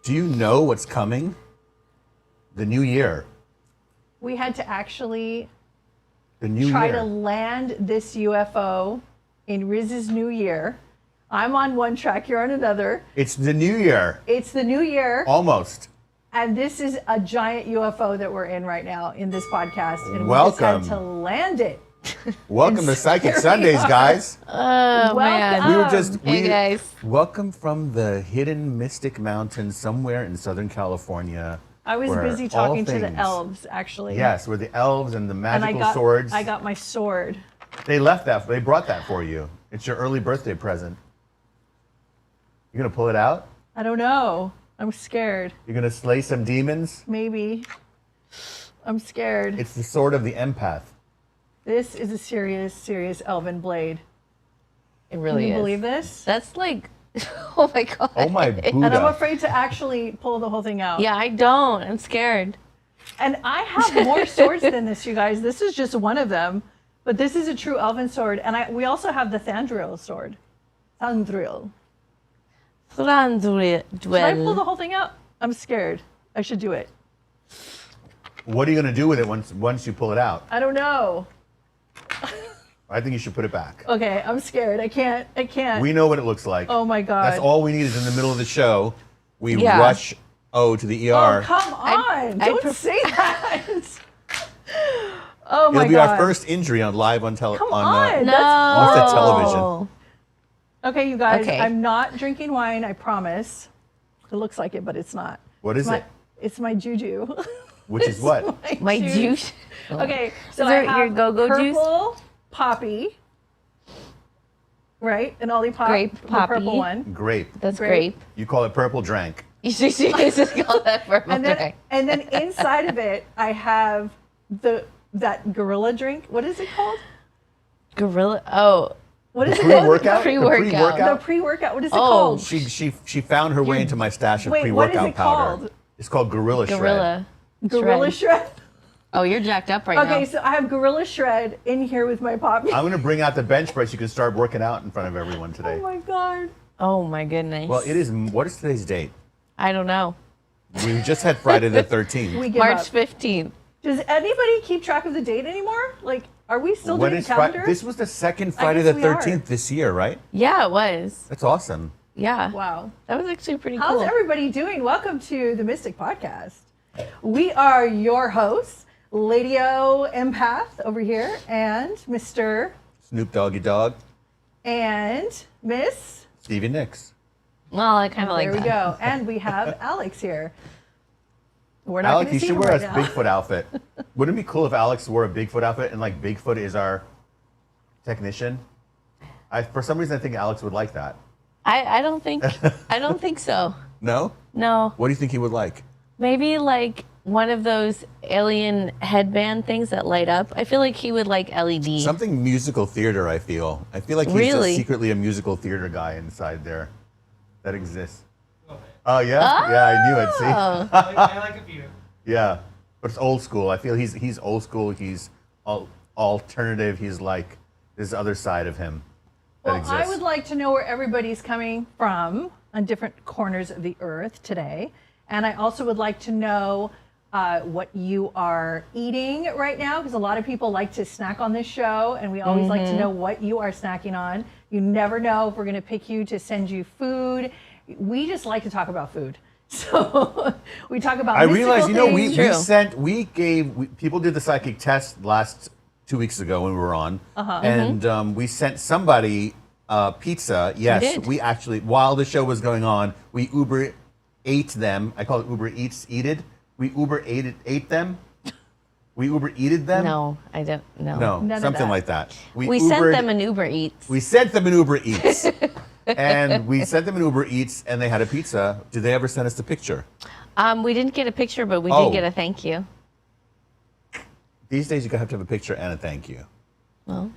Do you know what's coming? The new year. We had to actually try to land this UFO in Riz's new year. I'm on one track, you're on another. It's the new year. It's the new year. Almost. And this is a giant UFO that we're in right now in this podcast. And Welcome. we just had to land it. Welcome to Psychic Sundays, guys. Oh, man. We were just, Hey, guys. welcome from the hidden mystic mountain somewhere in Southern California. I was where busy all talking to the things- elves, actually. Yes, where the elves and the And magical swords. I got my sword. They left that, they brought that for you. It's your early birthday present. You're gonna pull it out? I don't know. I'm scared. You're gonna slay some demons? Maybe. I'm scared. It's the sword of the empath. This is a serious, serious elven blade. It really Can you is. believe this? That's like, oh my God. Oh my And I'm Buddha. afraid to actually pull the whole thing out. Yeah, I don't. I'm scared. And I have more swords than this, you guys. This is just one of them. But this is a true elven sword. And we also have the Thandril sword. Thandril. Should I pull the whole thing out? I'm scared. I should do it. What are you gonna do with it once you pull it out? I don't know. I think you should put it back. Okay, I'm scared. I can't. We know what it looks like. Oh my God. That's all we need is in the middle of the show. We Yeah. rush O to the ER. Oh, come on. I Don't say that. Oh my It'll be God. our first injury on live on television. Come on. No. That's What's that horrible. television? Okay, you guys, Okay. I'm not drinking wine, I promise. It looks like it, but it's not. What is it? It's my juju. Which is what? My juice. Okay, so Is I there have your go-go juice? purple poppy, right? An ollie pop, Grape the poppy. purple one. Grape. That's Grape. grape. You call it purple drank. You should just call that purple And then, drink. and then inside of it, I have that gorilla drink. What is it called? Gorilla. Oh, What is it called? Pre-workout? The Pre-workout. The pre-workout. What is it Oh, called? She found her way into my stash of Wait, what is pre-workout it powder. called? It's called Gorilla Shred. gorilla. Gorilla Shred. Oh, you're jacked up right Okay, now. so I have Gorilla Shred in here with my poppy. I'm gonna bring out the bench press. You can start working out in front of everyone today. Oh my God. Oh my goodness. Well, it is. What is today's date? I don't know. We just had Friday the 13th. We give March up. 15th. Does anybody keep track of the date anymore? Like, are we still When doing is calendar? This was the second Friday guess the we are. 13th this year, right? Yeah, it was. That's awesome. Yeah. Wow. That was actually pretty How's cool. everybody doing? Welcome to the Mystic Podcast. We are your hosts, Lady O Empath over here, and Mr. Snoop Doggy Dog, and Miss. Stevie Nicks. Well, I kind of like There we that. go. And we have Alex here. We're not Alex, going you to see should him wear right a now. Bigfoot outfit. Wouldn't it be cool if Alex wore a Bigfoot outfit and like Bigfoot is our technician? For some reason, I think Alex would like that. I don't think so. No? No. What do you think he would like? Maybe like one of those alien headband things that light up. I feel like he would like LED. Something musical theater, I feel. I feel like he's Really? just secretly a musical theater guy inside there that exists. Oh, yeah? Yeah, I knew it. See? I like a few. Yeah. But it's old school. I feel he's old school. He's alternative. He's like this other side of him that Well, exists. I would like to know where everybody's coming from on different corners of the earth today. And I also would like to know what you are eating right now, because a lot of people like to snack on this show, and we always like to know what you are snacking on. You never know if we're going to pick you to send you food. We just like to talk about food. So we talk about I mystical realized, things. people did the psychic test last 2 weeks ago when we were on, Uh-huh. and we sent somebody pizza. Yes, did. we actually, while the show was going on, we Uber ate them. I call it Uber Eats Eated. We Uber ate them. We Uber eated them. No, I don't know. No, None of something that. like that. We sent Ubered- them an Uber Eats. We sent them an Uber Eats. And we sent them an Uber Eats, and they had a pizza. Did they ever send us the picture? We didn't get a picture, but we Oh. did get a thank you. These days, you have to have a picture and a thank you. Well,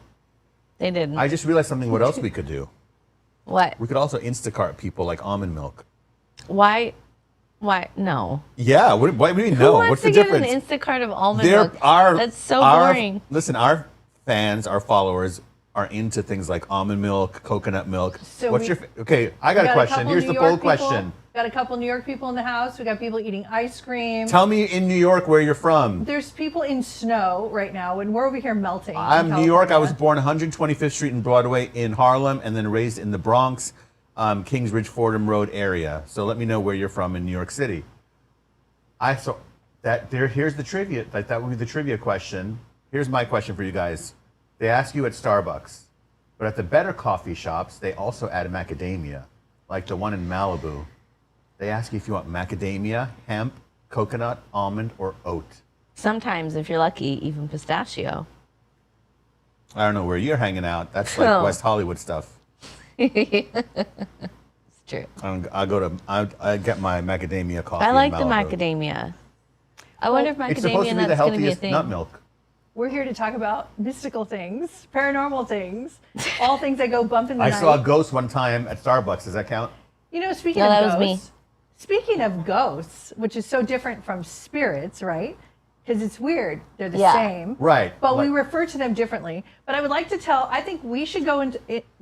they didn't. I just realized something. What else we could do? What? We could also Instacart people like almond milk. Why? Why? No. Yeah. What do you mean? Who No. wants What's to the get difference? an Instacart of almond There milk? are That's so boring. Listen, our fans, our followers are into things like almond milk, coconut milk. So What's okay, I got a question. couple Here's New the York bold people- question. Got a couple New York people in the house. We got people eating ice cream. Tell me in New York where you're from. There's people in snow right now, and we're over here melting. in I'm New York. I was California. born 125th Street and Broadway in Harlem, and then raised in the Bronx, Kingsbridge, Fordham Road area. So let me know where you're from in New York City. Here's the trivia. That would be the trivia question. Here's my question for you guys. They ask you at Starbucks, but at the better coffee shops, they also add macadamia, like the one in Malibu. They ask you if you want macadamia, hemp, coconut, almond, or oat. Sometimes, if you're lucky, even pistachio. I don't know where you're hanging out. That's like Oh. West Hollywood stuff. It's true. I get my macadamia coffee. I like in the Malibu. macadamia. I wonder if It's supposed macadamia to be the nuts going to be a healthiest thing. nut milk. We're here to talk about mystical things, paranormal things, all things that go bump in the I night. saw a ghost one time at Starbucks. Does that count? You know, speaking No, of that was ghosts, me. speaking of ghosts, which is so different from spirits, right? Because it's weird. They're the Yeah. same. Right. But we Like- refer to them differently. But I would like to I think we should go and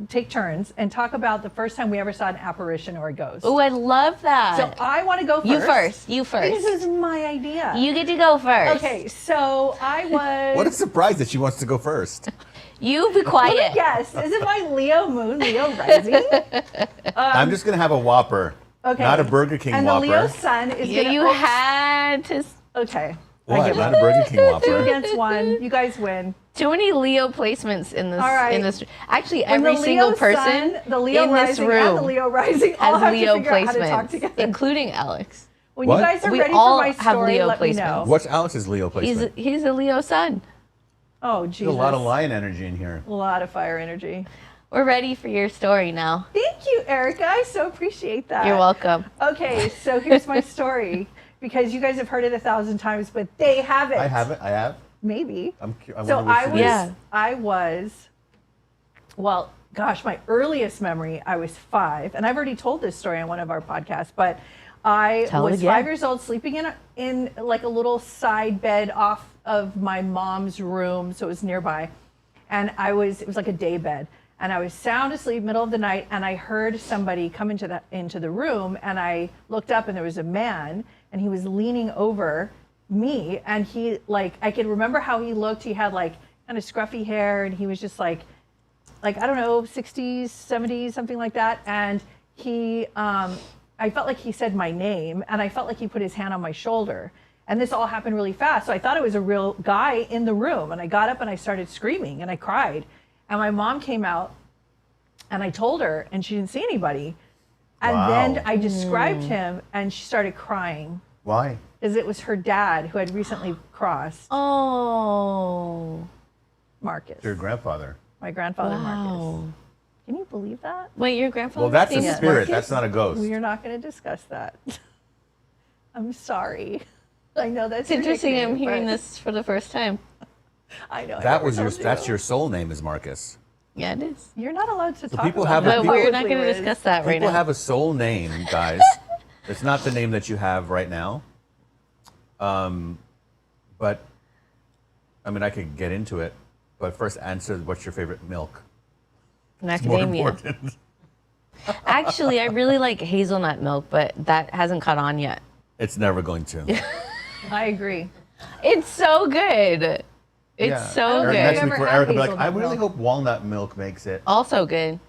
take turns and talk about the first time we ever saw an apparition or a ghost. Oh, I love that. So I want to go first. You first. You This first. is my idea. You get to go first. Okay, so I was. What a surprise that she wants to go first. You be Let me quiet. guess. Is it my Leo moon, Leo rising? I'm just going to have a Whopper, Okay. not a Burger King and Whopper. the Leo sun is You, going you had to. Okay. What? Not a Burger King 2 Whopper. against 1. You guys win. Too many Leo placements in this. All right. In this. Actually, And every the single Leo person sun, the Leo in this rising, and room the Leo rising all has have Leo to figure out how to talk placements, together. including Alex. When What? you guys are We ready all for my have story, Leo let me placements. know. What's Alex's Leo placement? He's a Leo sun. Oh, There's Jesus. a lot of lion energy in here. A lot of fire energy. We're ready for your story now. Thank you, Erica. I so appreciate that. You're welcome. Okay, so here's my story. Because you guys have heard it 1,000 times, but they haven't. I have. Maybe. I So wonder which it is. Yeah. Well, gosh, my earliest memory, I was 5, and I've already told this story on one of our podcasts, but I Tell it was again. 5 years old, sleeping in like a little side bed off of my mom's room, so it was nearby, and it was like a day bed, and I was sound asleep, middle of the night, and I heard somebody come into the room, and I looked up, and there was a man, and he was leaning over me, and he, like, I could remember how he looked. He had like kind of scruffy hair, and he was just like I don't know, 60s, 70s, something like that. And he, I felt like he said my name, and I felt like he put his hand on my shoulder. And this all happened really fast. So I thought it was a real guy in the room. And I got up and I started screaming and I cried. And my mom came out and I told her, and she didn't see anybody. And Wow. then I described him, and she started crying Why? because it was her dad who had recently crossed, Oh. Marcus. Your grandfather. My grandfather, Marcus. Wow. Can you believe that? Wait, your grandfather? Well, that's a named spirit. Marcus? That's not a ghost. We are not going to discuss that. I'm sorry. I know that's It's interesting. your I'm nickname, hearing but this for the first time. I know. I That never was told that's you. your soul name is Marcus. Yeah, it is. You're not allowed to talk people about have that. a- But we're people- not going to Riz. discuss that right People now. have a soul name, guys. It's not the name that you have right now. But I mean, I could get into it. But first, answer what's your favorite milk? It's more Macadamia. important. Actually, I really like hazelnut milk, but that hasn't caught on yet. It's never going to. I agree. It's so good. It's Yeah. so Or Okay. next good. week Ever for had Erica, be like, hazelnut I really milk? hope walnut milk makes it. Also good.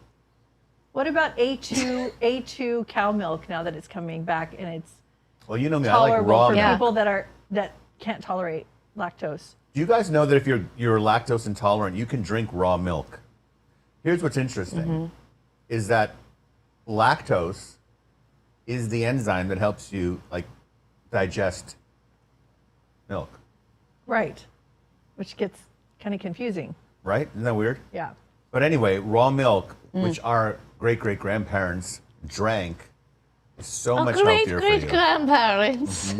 What about A2 cow milk now that it's coming back and it's Well, you know me, I like tolerable raw for milk. Yeah. people that can't tolerate lactose? Do you guys know that if you're lactose intolerant, you can drink raw milk? Here's what's interesting, Mm-hmm. is that lactose is the enzyme that helps you like digest milk, Right. Which gets kind of confusing. right? Isn't that weird? Yeah. But anyway, raw milk, Mm. which our great-great-grandparents drank, is so much Great healthier great for you. grandparents.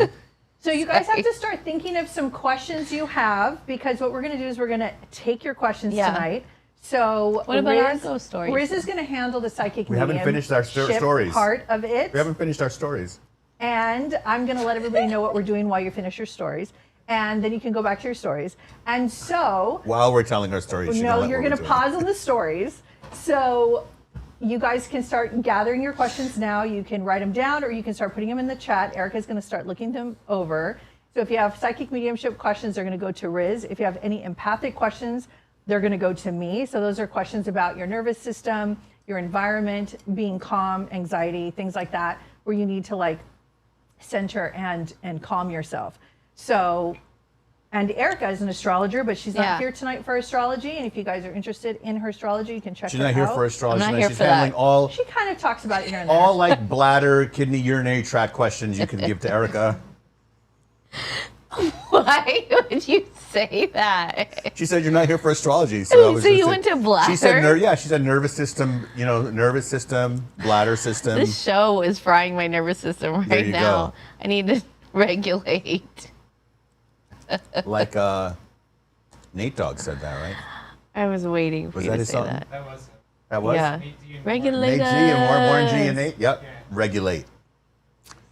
So you guys have Sorry. to start thinking of some questions you have, because what we're going to do is we're going to take your questions Yeah. tonight. So What about our ghost stories? Riz is going to handle the psychic We haven't finished our mediumship stories. part of it. We haven't finished our stories. And I'm going to let everybody know what we're doing while you finish your stories. and then you can go back to your stories. And so, While we're telling our stories, you're going to pause on the stories. So you guys can start gathering your questions now. You can write them down, or you can start putting them in the chat. Erica's going to start looking them over. So if you have psychic mediumship questions, they're going to go to Riz. If you have any empathic questions, they're going to go to me. So those are questions about your nervous system, your environment, being calm, anxiety, things like that, where you need to like center and calm yourself. So, and Erica is an astrologer, but she's not here tonight for astrology. And if you guys are interested in her astrology, you can check her out. She's not here for astrology. I'm not here She's for handling that. all. She kind of talks about it here and there. All like bladder, kidney, urinary tract questions you can give to Erica. Why would you say that? She said you're not here for astrology, so I was So just you saying- went to bladder? She said, she said nervous system, nervous system, bladder system. This show is frying my nervous system There right you now. go. I need to regulate. Like Nate Dogg said that, right? I was waiting for Was you that to his say song? that. That was That was? Yeah. Nate D and Regulate Nate G and Warren G and us. Nate? Yep. Yeah. Regulate.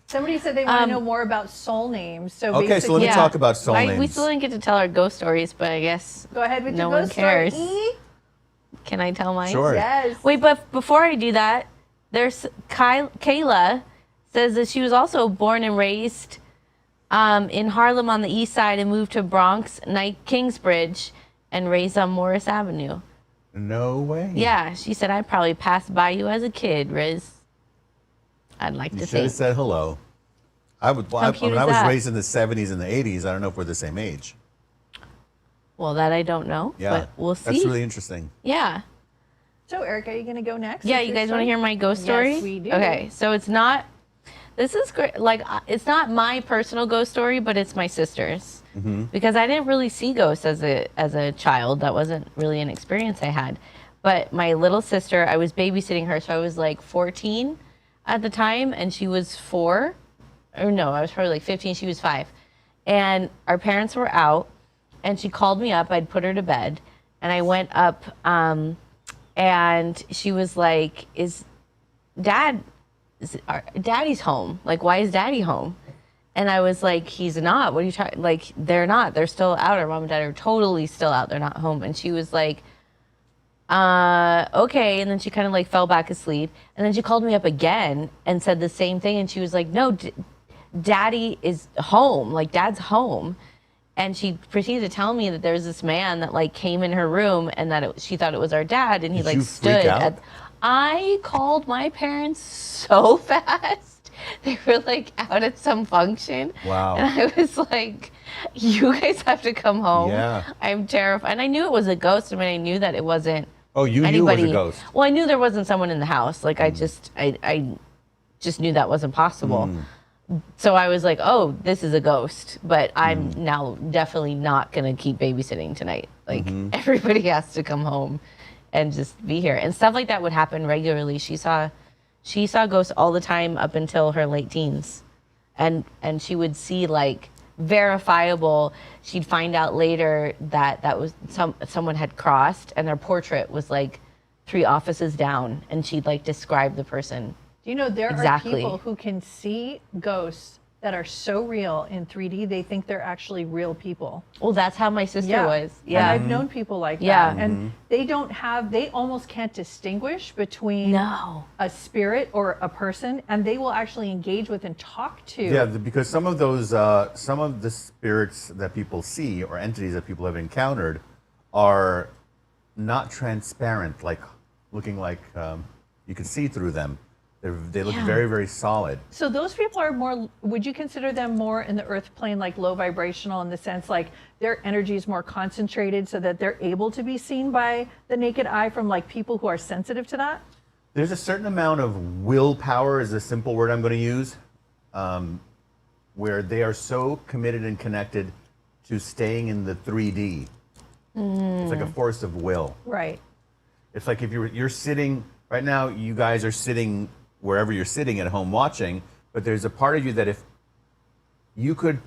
Somebody said they want to know more about soul names. So Okay, so basically, let me talk about soul We names. still didn't get to tell our ghost stories, but I guess go ahead with no your one ghost cares. story. Can I tell mine? Sure. Yes. Wait, but before I do that, there's Kayla says that she was also born and raised in Harlem on the east side and moved to Bronx, Kingsbridge, and raised on Morris Avenue. No way. Yeah, she said, I probably passed by you as a kid, Riz. I'd like You to should have think. said hello. I would. How cute is I was that? raised in the 70s and the 80s. I don't know if we're the same age. Well, that I don't know, Yeah. but we'll see. That's really interesting. Yeah. So, Erica, are you going to go next? Yeah, with you your guys want story? to hear my ghost story? Yes, we do. Okay, so it's not, this is great. Like, it's not my personal ghost story, but it's my sister's. Because I didn't really see ghosts as a child. That wasn't really an experience I had. But my little sister, I was babysitting her, so I was like 14 at the time, and she was 4. Or no, I was probably like 15, she was 5. And our parents were out, and she called me up. I'd put her to bed, and I went up, and she was like, Daddy's home. Like, why is Daddy home? And I was like, he's not. What are you trying? Like, they're not. They're still out. Our mom and dad are totally still out. They're not home. And she was like, okay. And then she kind of like fell back asleep. And then she called me up again and said the same thing. And she was like, no, Daddy is home. Like, Dad's home. And she proceeded to tell me that there's this man that like came in her room and that she thought it was our dad. And he Did like you freak stood out? at. I called my parents so fast. They were like out at some function. Wow. And I was like, you guys have to come home. Yeah. I'm terrified. And I knew it was a ghost. I mean, I knew that it wasn't Oh, you anybody. knew it was a ghost. Well, I knew there wasn't someone in the house. Like I just knew that wasn't possible. So I was like, oh, this is a ghost. But I'm now definitely not going to keep babysitting tonight. Like everybody has to come home and just be here. And stuff like that would happen regularly. She saw ghosts all the time up until her late teens. And she would see like verifiable, she'd find out later that was someone had crossed and their portrait was like 3 offices down, and she'd like describe the person. Do you know there Exactly. are people who can see ghosts that are so real in 3D, they think they're actually real people. Well, that's how my sister was. And Yeah. I've known people like Yeah. that. And they almost can't distinguish between No. a spirit or a person, and they will actually engage with and talk to. Yeah, because some of those, some of the spirits that people see or entities that people have encountered are not transparent, like looking like you can see through them. They look Yeah. very, very solid. So those people are more, would you consider them more in the earth plane, like low vibrational, in the sense like their energy is more concentrated so that they're able to be seen by the naked eye from like people who are sensitive to that? There's a certain amount of willpower, is a simple word I'm going to use, where they are so committed and connected to staying in the 3D. It's like a force of will. Right. It's like if you're sitting, right now you guys are sitting wherever you're sitting at home watching, but there's a part of you that if you could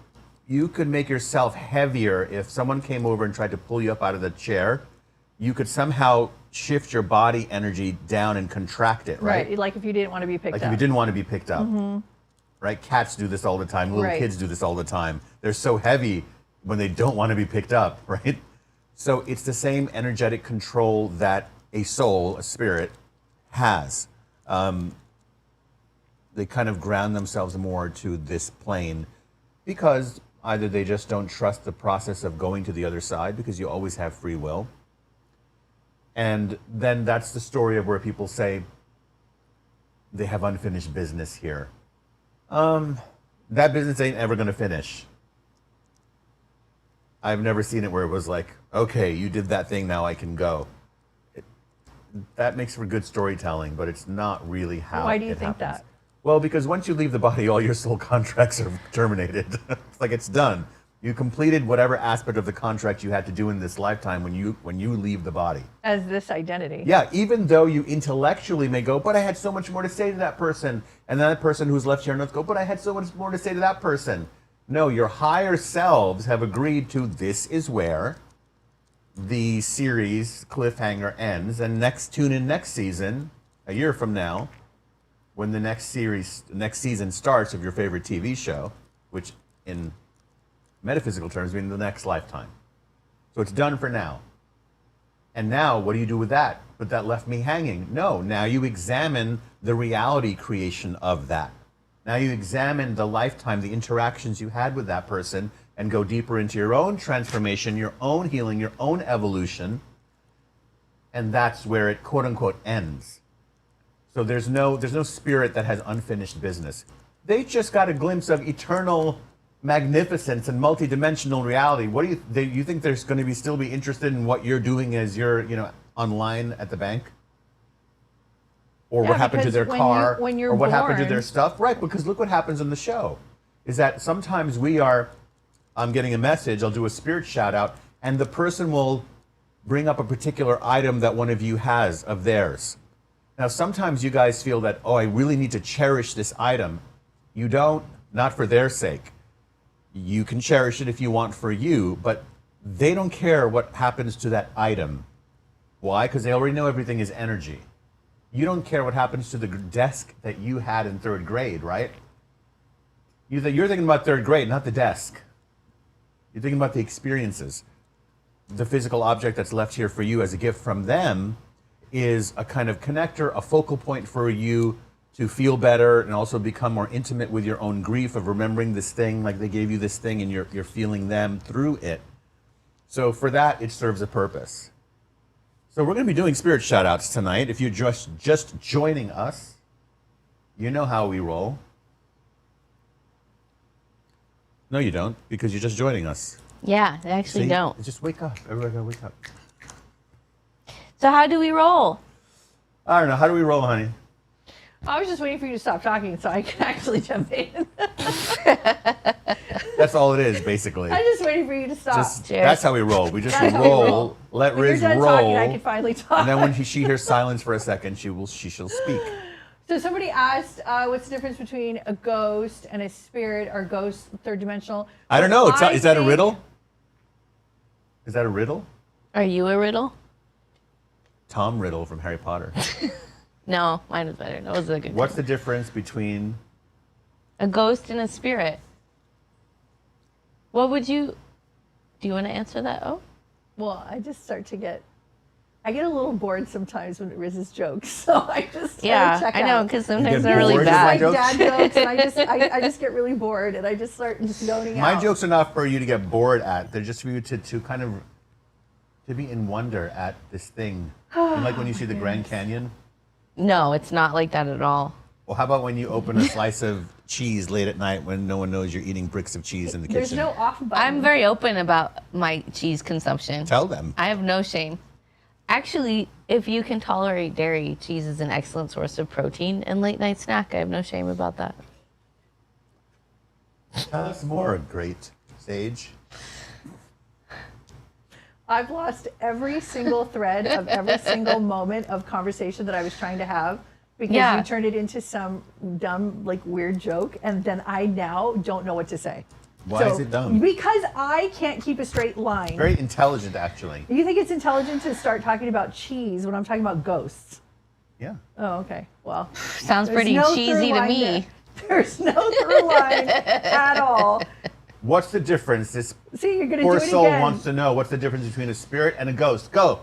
make yourself heavier if someone came over and tried to pull you up out of the chair, you could somehow shift your body energy down and contract it, right? Like if you didn't want to be picked Like up. if you didn't want to be picked up, right? Cats do this all the time. Little Right. kids do this all the time. They're so heavy, when they don't want to be picked up, right? So it's the same energetic control that a soul, a spirit, has. They kind of ground themselves more to this plane because either they just don't trust the process of going to the other side, because you always have free will. And then that's the story of where people say they have unfinished business here. That business ain't ever going to finish. I've never seen it where it was like, okay, you did that thing, now I can go. That makes for good storytelling, but it's not really how Why do you it think happens. that? Well, because once you leave the body, all your soul contracts are terminated. It's like it's done. You completed whatever aspect of the contract you had to do in this lifetime when you leave the body. As this identity. Yeah, even though you intellectually may go, but I had so much more to say to that person, and then that person who's left here on earth go, but I had so much more to say to that person. No, your higher selves have agreed to this is where the series cliffhanger ends, and tune in next season, a year from now, when the next season starts of your favorite TV show, which in metaphysical terms means the next lifetime. So it's done for now. And now, what do you do with that? But that left me hanging. No, now you examine the reality creation of that. Now you examine the lifetime, the interactions you had with that person, and go deeper into your own transformation, your own healing, your own evolution. And that's where it, quote unquote, ends. So there's no spirit that has unfinished business. They just got a glimpse of eternal magnificence and multidimensional reality. What do you think there's going to be still be interested in what you're doing as you're, online at the bank? Or what happened to their car? Or what happened to their stuff? Right, because look what happens in the show. Is that sometimes I'm getting a message, I'll do a spirit shout out, and the person will bring up a particular item that one of you has of theirs. Now, sometimes you guys feel that, I really need to cherish this item. You don't, not for their sake. You can cherish it if you want for you, but they don't care what happens to that item. Why? Because they already know everything is energy. You don't care what happens to the desk that you had in 3rd grade, right? You're thinking about 3rd grade, not the desk. You're thinking about the experiences. The physical object that's left here for you as a gift from them is a kind of connector, a focal point for you to feel better and also become more intimate with your own grief of remembering this thing, like they gave you this thing and you're feeling them through it. So for that, it serves a purpose. So we're going to be doing spirit shout-outs tonight. If you're just joining us, you know how we roll. No, you don't, because you're just joining us. Yeah, they actually don't. Just wake up. Everybody gotta wake up. So how do we roll? I don't know. How do we roll, honey? I was just waiting for you to stop talking so I can actually jump in. That's all it is, basically. I'm just waiting for you to stop. That's how we roll. We just That's how we roll. Let when Riz you're done roll. talking, I can finally talk. And then when she hears silence for a second, she'll speak. So somebody asked, what's the difference between a ghost and a spirit, or ghost, 3rd dimensional? I don't know. Is that a riddle? Is that a riddle? Are you a riddle? Tom Riddle from Harry Potter. No, mine was better. That was a good What's one. the difference between A ghost and a spirit? What would you... Do you want to answer that? Oh? Well, I get a little bored sometimes when it Riz's jokes, so I just check I know, out. because sometimes get they're really bored with my bad. jokes? Dad jokes, and I just get really bored, and I just start just zoning out. My jokes are not for you to get bored at. They're just for you to kind of to be in wonder at this thing. Like when you see the Grand Canyon. No, it's not like that at all. Well, how about when you open a slice of cheese late at night when no one knows you're eating bricks of cheese in the There's kitchen? no off button. I'm very open about my cheese consumption. Tell them. I have no shame. Actually, if you can tolerate dairy, cheese is an excellent source of protein and late night snack. I have no shame about that. Tell us more, great sage. I've lost every single thread of every single moment of conversation that I was trying to have because you turned it into some dumb, weird joke, and then I now don't know what to say. Why is it dumb? Because I can't keep a straight line. Very intelligent, actually. You think it's intelligent to start talking about cheese when I'm talking about ghosts? Yeah. Oh, okay. Well, Sounds pretty cheesy to me. There's no through line at all. What's the difference? This See, you're going to do poor it soul again. wants to know what's the difference between a spirit and a ghost. Go.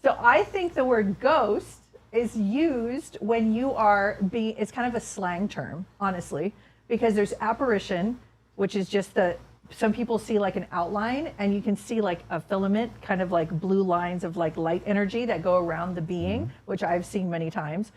So I think the word ghost is used when you are being, it's kind of a slang term, honestly, because there's apparition, which is just some people see like an outline, and you can see like a filament, kind of like blue lines of like light energy that go around the being, which I've seen many times.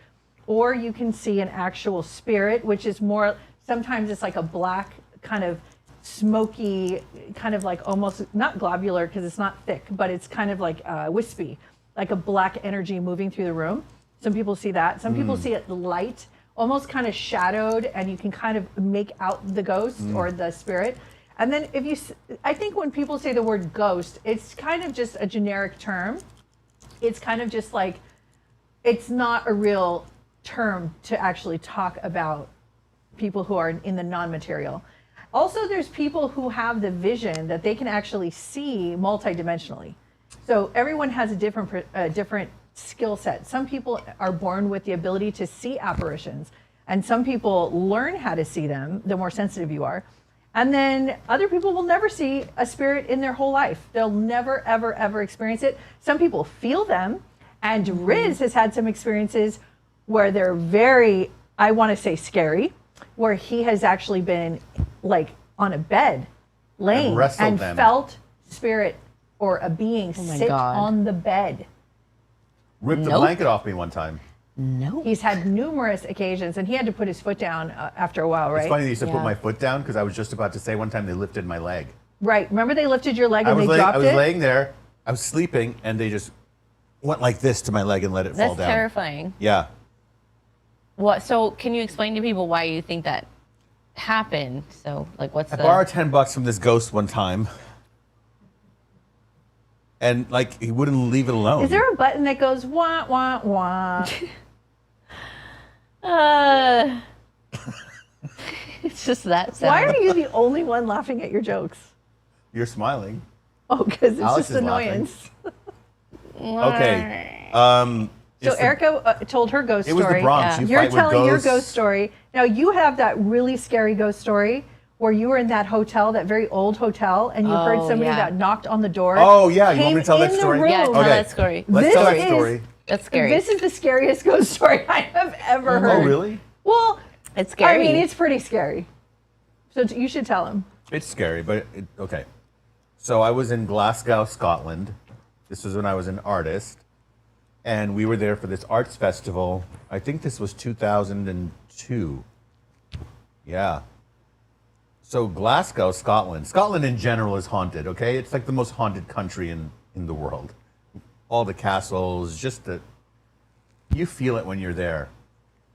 Or you can see an actual spirit, which is more, sometimes it's like a black kind of smoky, kind of like almost, not globular because it's not thick, but it's kind of like wispy, like a black energy moving through the room. Some people see that. Some people see it light, almost kind of shadowed, and you can kind of make out the ghost or the spirit. And then I think when people say the word ghost, it's kind of just a generic term. It's kind of just like, it's not a real term to actually talk about people who are in the non-material. Also, there's people who have the vision that they can actually see multidimensionally. So everyone has a different skill set. Some people are born with the ability to see apparitions, and some people learn how to see them the more sensitive you are. And then other people will never see a spirit in their whole life. They'll never, ever, ever experience it. Some people feel them, and Riz has had some experiences where they're very, I want to say scary, where he has actually been like on a bed, laying, and felt spirit or a being sit on the bed. Ripped the blanket off me one time. No. He's had numerous occasions, and he had to put his foot down after a while, right? It's funny that you said put my foot down, because I was just about to say one time they lifted my leg. Right. Remember they lifted your leg and they dropped it? I was laying there, I was sleeping, and they just went like this to my leg and let it fall down. That's terrifying. Yeah. What? So can you explain to people why you think that happened? So like, what's I borrowed $10 from this ghost one time, and like he wouldn't leave it alone. Is there a button that goes wah wah wah? It's just that sound. Why are you the only one laughing at your jokes? You're smiling. Oh, because it's Alex just is laughing. annoyance. Okay. So Erica told her ghost story. It was the Bronx. You're fight with telling your ghosts. ghost story. Now you have that really scary ghost story where you were in that hotel, that very old hotel, and you heard somebody that knocked on the door. Oh yeah, you want me to tell that came in story? the room. Yeah, tell that story. Let's tell that story. That's scary. This is the scariest ghost story I have ever heard. Oh really? Well, it's scary. I mean, it's pretty scary. So you should tell him. It's scary, but okay. So I was in Glasgow, Scotland. This was when I was an artist, and we were there for this arts festival. I think this was 2002. Yeah. So Glasgow, Scotland. Scotland in general is haunted, okay? It's like the most haunted country in the world. All the castles, you feel it when you're there.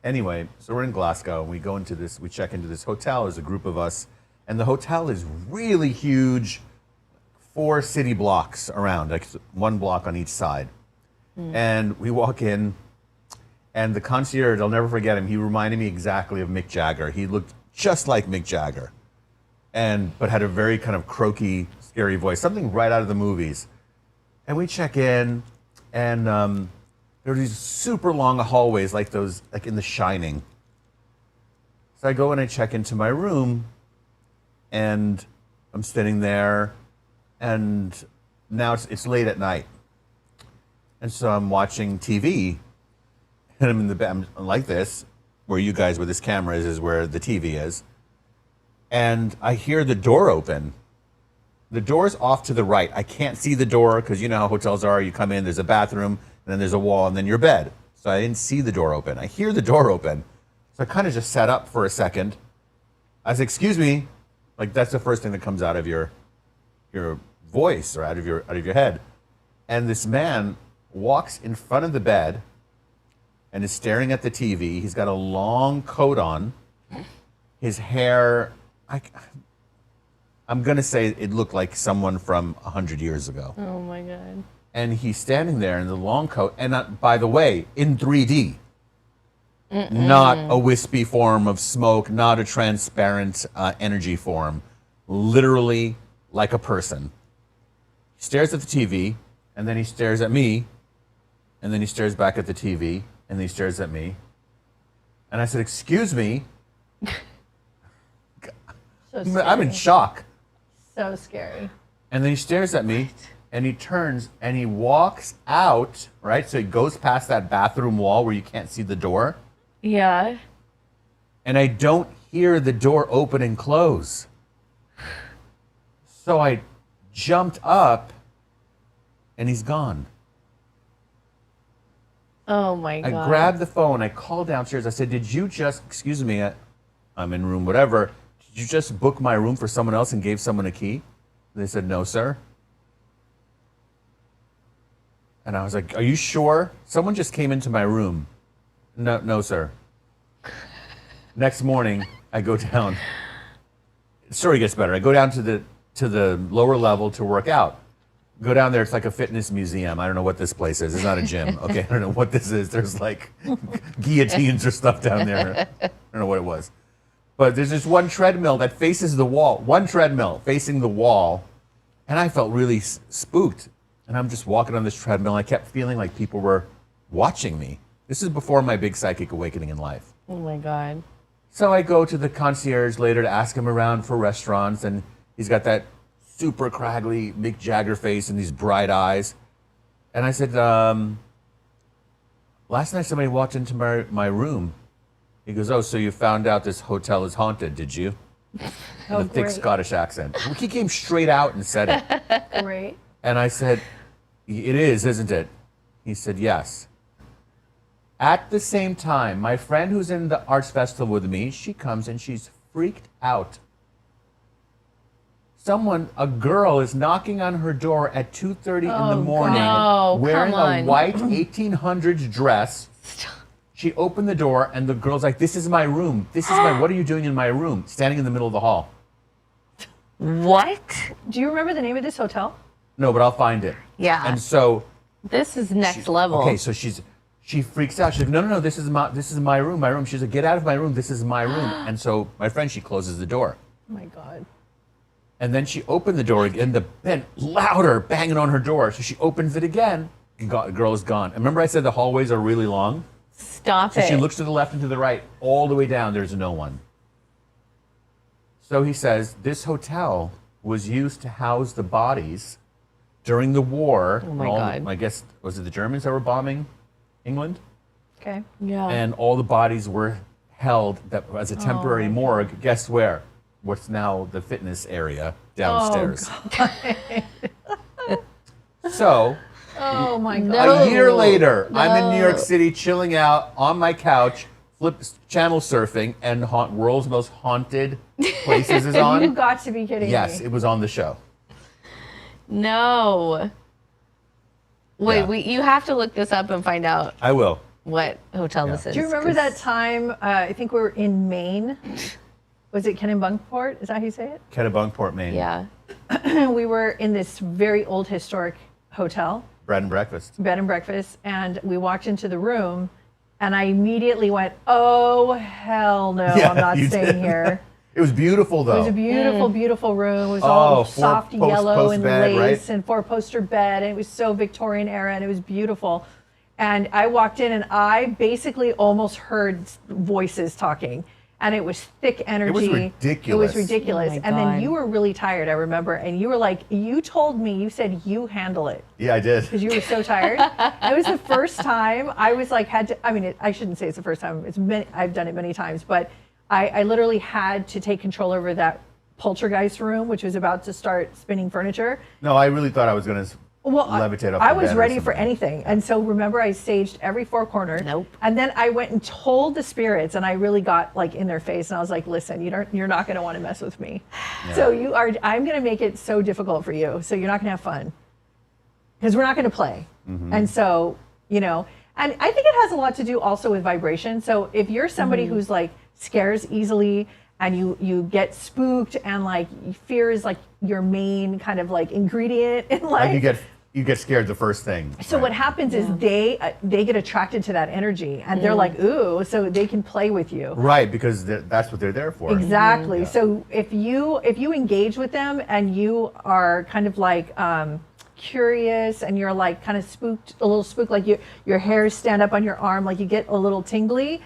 Anyway, so we're in Glasgow, and we check into this hotel. There's a group of us, and the hotel is really huge, 4 city blocks around, like 1 block on each side. And we walk in, and the concierge, I'll never forget him, he reminded me exactly of Mick Jagger. He looked just like Mick Jagger, but had a very kind of croaky, scary voice, something right out of the movies. And we check in, and there are these super long hallways like those, like in The Shining. So I go and I check into my room, and I'm sitting there, and now it's late at night. And so I'm watching TV, and I'm in the bed, I'm like this, where you guys, where this camera is where the TV is. And I hear the door open. The door's off to the right. I can't see the door, because you know how hotels are. You come in, there's a bathroom, and then there's a wall, and then your bed. So I didn't see the door open. I hear the door open. So I kind of just sat up for a second. I said, "Excuse me." Like, that's the first thing that comes out of your voice or out of your head. And this man walks in front of the bed and is staring at the TV. He's got a long coat on. His hair, I'm going to say it looked like someone from 100 years ago. Oh my God. And he's standing there in the long coat. And by the way, in 3D. Not a wispy form of smoke, not a transparent energy form. Literally like a person. He stares at the TV, and then he stares at me, and then he stares back at the TV, and then he stares at me. And I said, "Excuse me." So I'm in shock. So scary. And then he stares at me, and he turns, and he walks out, right? So he goes past that bathroom wall where you can't see the door, Yeah. and I don't hear the door open and close. So I jumped up, and he's gone. Oh my God. I grabbed the phone, I called downstairs, I said, did you just, excuse me, I'm in room whatever, did you just book my room for someone else and gave someone a key? They said, no, sir. And I was like, are you sure? Someone just came into my room. No, sir. Next morning, I go down. The story gets better. I go down to the lower level to work out. Go down there, it's like a fitness museum. I don't know what this place is. It's not a gym. Okay, I don't know what this is. There's like guillotines or stuff down there. I don't know what it was. But there's this one treadmill that faces the wall. One treadmill facing the wall. And I felt really spooked. And I'm just walking on this treadmill. I kept feeling like people were watching me. This is before my big psychic awakening in life. Oh my God. So I go to the concierge later to ask him around for restaurants. And he's got that super craggly Mick Jagger face and these bright eyes. And I said, last night somebody walked into my room. He goes, oh, so you found out this hotel is haunted, did you? Oh, With a thick great. Scottish accent. He came straight out and said it. Great. And I said, it is, isn't it? He said, yes. At the same time, my friend who's in the arts festival with me, she comes and she's freaked out. A girl is knocking on her door at 2:30 in the morning, God. Oh, wearing come a on. white 1800s dress. She opened the door and the girl's like, this is my room. What are you doing in my room? Standing in the middle of the hall. What? Do you remember the name of this hotel? No, but I'll find it. Yeah. And so This is next level. okay, so she freaks out. She's like, no, this is my room. She's like, get out of my room. This is my room. And so my friend, she closes the door. Oh my God. And then she opened the door again, then louder banging on her door. So she opens it again. The girl is gone. And remember I said the hallways are really long? Stop So it. she looks to the left and to the right, all the way down, there's no one. So he says, this hotel was used to house the bodies during the war. Oh my And God. I guess, was it the Germans that were bombing England? Okay. Yeah. And all the bodies were held as a temporary morgue. Guess where? What's now the fitness area downstairs. So, Oh my God. a year later, I'm in New York City chilling out on my couch, channel surfing, and World's Most Haunted Places is You on. got to be kidding Yes, me. it was on the show. No. Wait, Yeah. you have to look this up and find out I will. what hotel this is. Do you remember 'cause- that time, I think we were in Maine? Was it Kennebunkport? Is that how you say it? Kennebunkport, Maine. Yeah. We were in this very old historic hotel, Bread and breakfast. bed and breakfast, and we walked into the room, and I immediately went, oh, hell no, Yeah, I'm not you staying did. here. It was beautiful, though. It was a beautiful, beautiful room. It was Oh, all four soft post yellow and bed, lace right? and four-poster bed, and it was so Victorian era, and it was beautiful. And I walked in, and I basically almost heard voices talking, and it was thick energy. ridiculous. It was ridiculous. Oh my And then God. you were really tired, I remember, and you were like, you told me, you said you handle it Yeah, I did. because you were so tired. It was the first time I was like, I shouldn't say it's the first time. I've done it many times, but I literally had to take control over that poltergeist room, which was about to start spinning furniture. No, I really thought I was going to levitate off I the was bed or ready for something. anything. And so remember, I staged every four corner. Nope. And then I went and told the spirits, and I really got like in their face, and I was like, listen, you're not going to want to mess with me. So I'm going to make it so difficult for you. So you're not going to have fun because we're not going to play. Mm-hmm. And so, and I think it has a lot to do also with vibration. So if you're somebody who's like scares easily, and you get spooked, and like fear is like your main kind of like ingredient in life. Like you get scared the first thing. So what happens is they get attracted to that energy, and they're like, ooh, so they can play with you. Right, because that's what they're there for. Exactly. Yeah. So if you engage with them and you are kind of like curious, and you're like kind of a little spooked, like your hairs stand up on your arm, like you get a little tingly,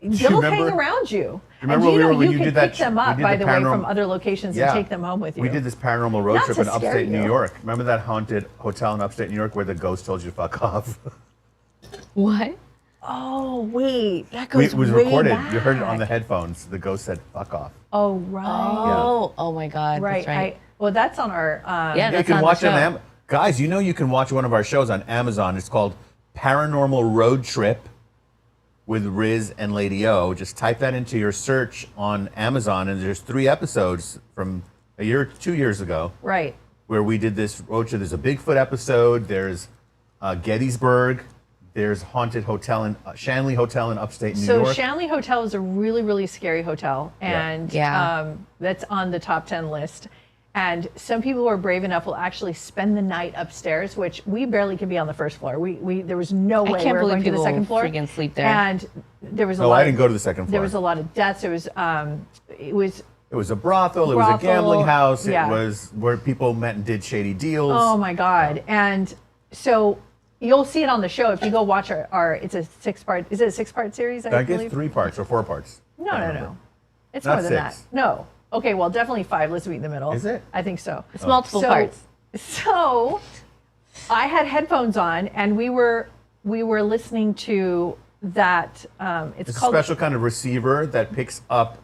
they'll hang remember? around you. Remember and when you you can did that? pick them up, we did by the way, paranormal- from other locations and take them home with you. We did this paranormal road Not trip to in scare upstate New you. York. Remember that haunted hotel in upstate New York where the ghost told you to fuck off? What? Oh, wait. That goes It was way recorded. back. You heard it on the headphones. The ghost said, fuck off. Oh, right. Oh my God. Right. That's right. Well, that's on our... Yeah, You that's can on watch the it on show. Guys, you know you can watch one of our shows on Amazon. It's called Paranormal Road Trip with Riz and Lady O. Just type that into your search on Amazon, and there's 3 episodes from 2 years ago Right. where we did this road trip. There's a Bigfoot episode. There's Gettysburg. There's Haunted Hotel in Shanley Hotel in upstate New So York. Shanley Hotel is a really, really scary hotel, and Yeah. that's on the top 10 list. And some people who are brave enough will actually spend the night upstairs, which we barely could be on the first floor. We there was no way can't we were believe going to the people second floor. freaking sleep there. And there was a No, lot. I didn't go to the second floor. There was a lot of deaths. It was It was a brothel. It was a Brothel, gambling house. yeah. It was where people met and did shady deals. oh my God. And so you'll see it on the show if you go watch our it's a 6-part. Is it a 6-part series? I guess 3 parts or 4 parts. No. It's Not more than 6. that. No. Okay, well, definitely 5. Let's meet in the middle. Is it? I think so. It's multiple So- parts. So I had headphones on, and we were listening to that. It's It's a called special kind of receiver that picks up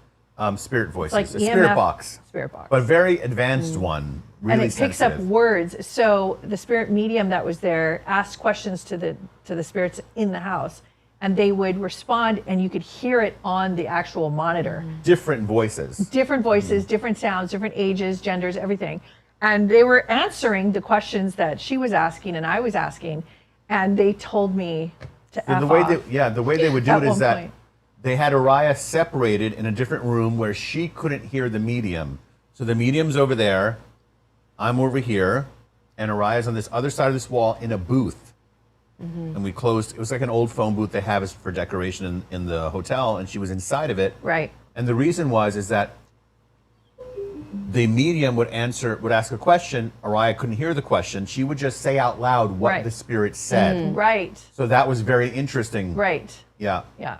spirit voices. like a spirit EMF box. Spirit box. But very advanced one. Really and it picks up sensitive. words. So the spirit medium that was there asked questions to the spirits in the house, and they would respond, and you could hear it on the actual monitor. Different voices. Different voices, different sounds, different ages, genders, everything. And they were answering the questions that she was asking and I was asking, and they told me to And F the way off. the way they would do At it is one that point. they had Araya separated in a different room where she couldn't hear the medium. So the medium's over there, I'm over here, and Araya's on this other side of this wall in a booth. And we closed. It was like an old phone booth they have for decoration in the hotel, and she was inside of it. Right. And the reason is that the medium would ask a question. Araya couldn't hear the question. She would just say out loud what Right. the spirit said. Right. So that was very interesting. Right. Yeah. Yeah.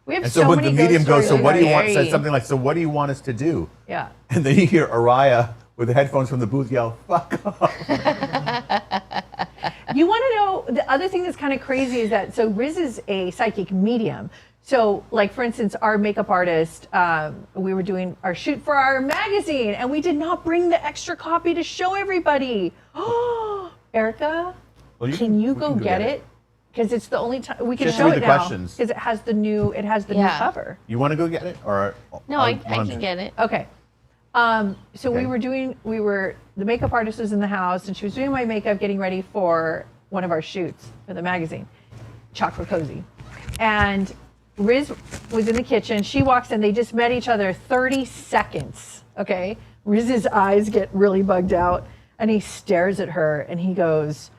We have And so so when many the medium ghost goes, so stories what do you like want? that. Said something like, so what do you want us to do? Yeah. And then you hear Araya with the headphones from the booth yell, "Fuck off!" You want to know the other thing that's kind of crazy is that so Riz is a psychic medium. So, like for instance, our makeup artist, we were doing our shoot for our magazine, and we did not bring the extra copy to show everybody. Oh, Erica, Well, can you we go get it? Because it's the only time we can Just show read it the now. questions. Because it has the new Yeah. cover. You want to go get it, or No, I can get it. Okay. So Okay. the makeup artist was in the house, and she was doing my makeup, getting ready for one of our shoots for the magazine, Chocolate Cozy. And Riz was in the kitchen. She walks in. They just met each other 30 seconds. Okay. Riz's eyes get really bugged out, and he stares at her, and he goes,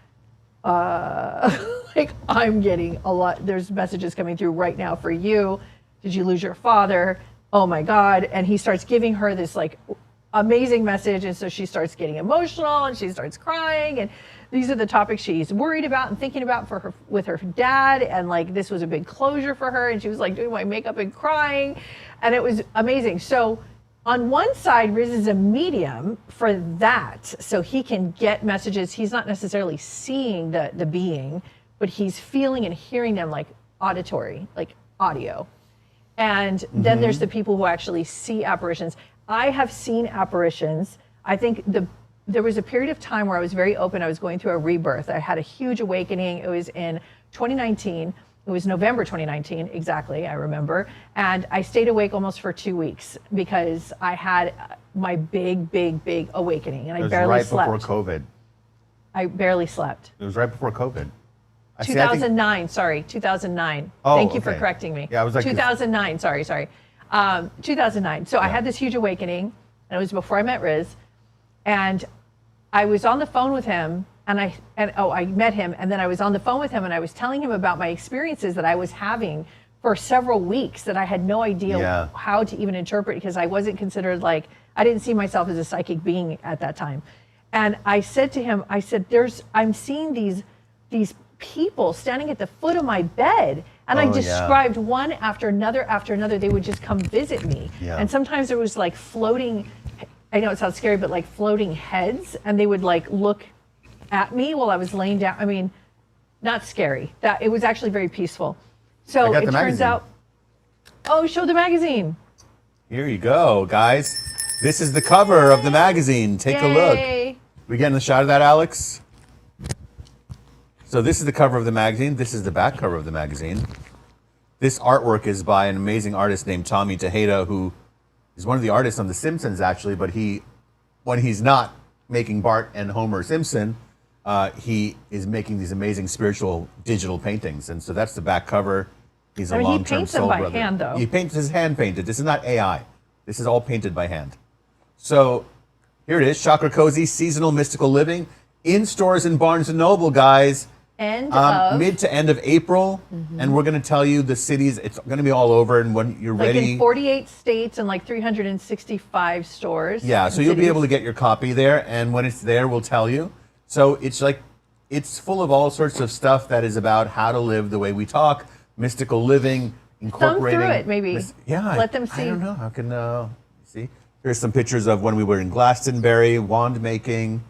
like, I'm getting a lot. There's messages coming through right now for you. Did you lose your father? Oh my God. And he starts giving her this like amazing message. And so she starts getting emotional and she starts crying. And these are the topics she's worried about and thinking about with her dad. And like, this was a big closure for her. And she was like doing my makeup and crying. And it was amazing. So on one side, Riz is a medium for that. So he can get messages. He's not necessarily seeing the being, but he's feeling and hearing them like auditory, like audio. And then there's the people who actually see apparitions. I have seen apparitions. I think there was a period of time where I was very open. I was going through a rebirth. I had a huge awakening. It was in 2019. It was November 2019, exactly, I remember. And I stayed awake almost for 2 weeks because I had my big awakening, and it I was barely right slept. before COVID. I barely slept. It was right before COVID. I think- 2009, sorry, 2009. Oh, Thank you for okay. correcting me. Yeah, I was like- 2009, sorry. 2009. So I had this huge awakening, and it was before I met Riz, and I was on the phone with him, and I met him, and then I was on the phone with him, and I was telling him about my experiences that I was having for several weeks that I had no idea Yeah. how to even interpret, because I wasn't considered I didn't see myself as a psychic being at that time. And I said to him, I'm seeing these people standing at the foot of my bed. And I described one after another. They would just come visit me. Yeah. And sometimes there was like floating, I know it sounds scary, but like floating heads. And they would like look at me while I was laying down. I mean, not scary. That it was actually very peaceful. So it turns out, show the magazine. Here you go, guys. This is the cover of the magazine. Take a look. Yay. We getting a shot of that, Alex? So this is the cover of the magazine. This is the back cover of the magazine. This artwork is by an amazing artist named Tommy Tejeda, who is one of the artists on The Simpsons, actually. But when he's not making Bart and Homer Simpson, he is making these amazing spiritual digital paintings. And so that's the back cover. He's a long-term he paints them soul by brother. hand, though. He paints his hand painted. This is not AI. This is all painted by hand. So here it is, Chakra Cozy Seasonal Mystical Living in stores in Barnes & Noble, guys. Mid to end of April, and we're going to tell you the cities. It's going to be all over, and when you're like ready, in 48 states and like 365 stores. yeah. So you'll be able to get your copy there, and when it's there, we'll tell you. So it's full of all sorts of stuff that is about how to live the way we talk, mystical living, incorporating. Thumb through it, maybe. Let them see. I don't know. How can see? Here's some pictures of when we were in Glastonbury, wand making.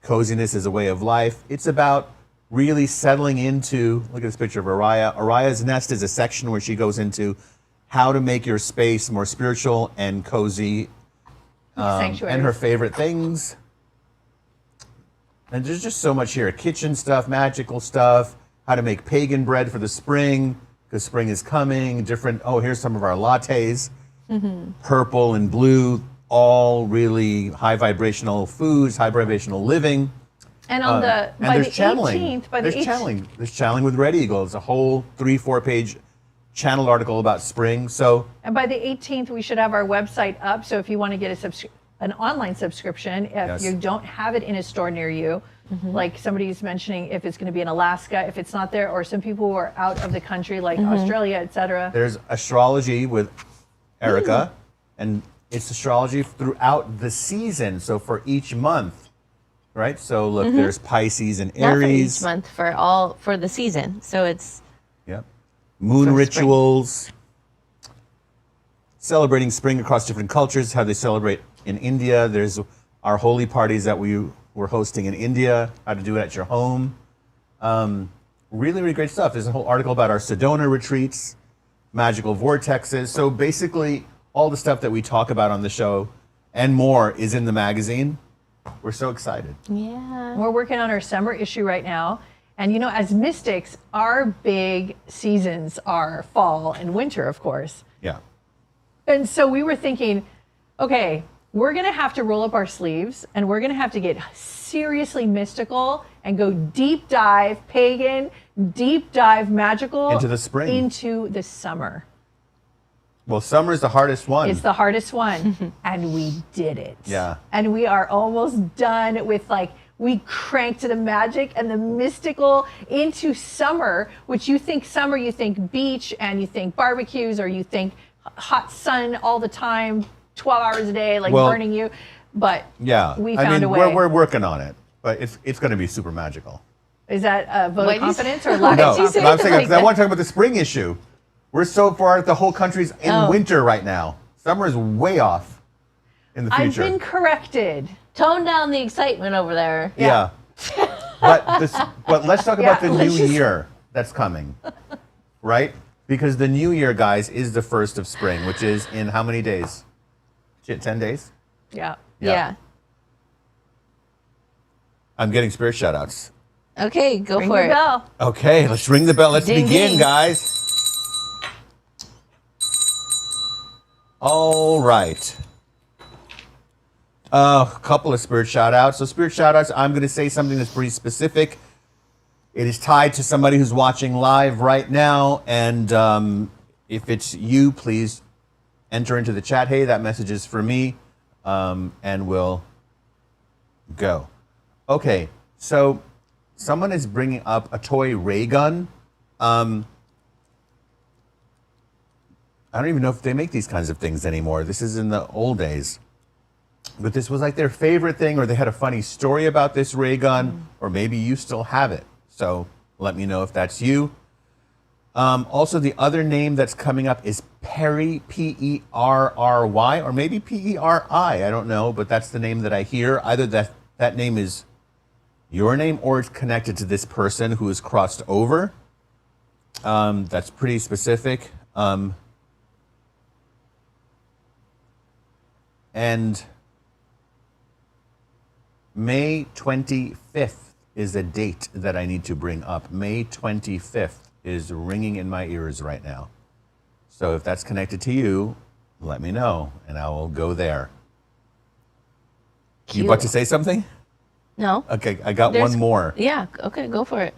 Coziness is a way of life. It's about really settling into, look at this picture of Araya. Araya's nest is a section where she goes into how to make your space more spiritual and cozy, and her favorite things. And there's just so much here. Kitchen stuff, magical stuff, how to make pagan bread for the spring, because spring is coming. Here's some of our lattes, purple and blue. All really high vibrational foods, high vibrational living. And on by the 18th, there's channeling with Red Eagle. It's a whole 3-4 page channel article about spring. So, and by the 18th, we should have our website up. So if you want to get an online subscription, if you don't have it in a store near you, like somebody's mentioning, if it's going to be in Alaska, if it's not there, or some people who are out of the country, like Australia, etc. There's astrology with Erica, and it's astrology throughout the season. So for each month, right? So look, there's Pisces and Aries. Not for each month, for the season. So it's moon rituals, celebrating spring across different cultures, how they celebrate in India. There's our holy parties that we were hosting in India, how to do it at your home. Really, really great stuff. There's a whole article about our Sedona retreats, magical vortexes. So basically, all the stuff that we talk about on the show and more is in the magazine. We're so excited. Yeah. We're working on our summer issue right now. And as mystics, our big seasons are fall and winter, of course. Yeah. And so we were thinking, okay, we're going to have to roll up our sleeves and we're going to have to get seriously mystical and go deep dive pagan, deep dive magical into the spring, into the summer. Well, summer's the hardest one. It's the hardest one. And we did it. Yeah. And we are almost done with we cranked the magic and the mystical into summer, which you think summer, you think beach and you think barbecues or you think hot sun all the time, 12 hours a day, burning you. But we found a way. We're working on it, but it's going to be super magical. Is that a vote of confidence or lack of confidence? No, I'm saying, I want to talk about the spring issue. We're so far, the whole country's in winter right now. Summer is way off in the future. I've been corrected. Tone down the excitement over there. Yeah. but let's talk about the new year that's coming, right? Because the new year, guys, is the first of spring, which is in how many days? 10 days? Yeah. I'm getting spirit shoutouts. Okay, go Ring for the it. bell. Okay, let's ring the bell. Let's Ding, begin, ding. guys. All right. A couple of spirit shout-outs. So spirit shout-outs, I'm going to say something that's pretty specific. It is tied to somebody who's watching live right now. And if it's you, please enter into the chat. Hey, that message is for me. And we'll go. Okay, so someone is bringing up a toy ray gun. I don't even know if they make these kinds of things anymore. This is in the old days. but this was like their favorite thing, or they had a funny story about this ray gun, or maybe you still have it. So let me know if that's you. Also, the other name that's coming up is Perry, P-E-R-R-Y, or maybe P-E-R-I. I don't know, but that's the name that I hear. Either that name is your name or it's connected to this person who is crossed over. That's pretty specific. And May 25th is a date that I need to bring up. May 25th is ringing in my ears right now. So if that's connected to you, let me know and I will go there. Cute. You about to say something? No. Okay, I got one more. Yeah, okay, go for it.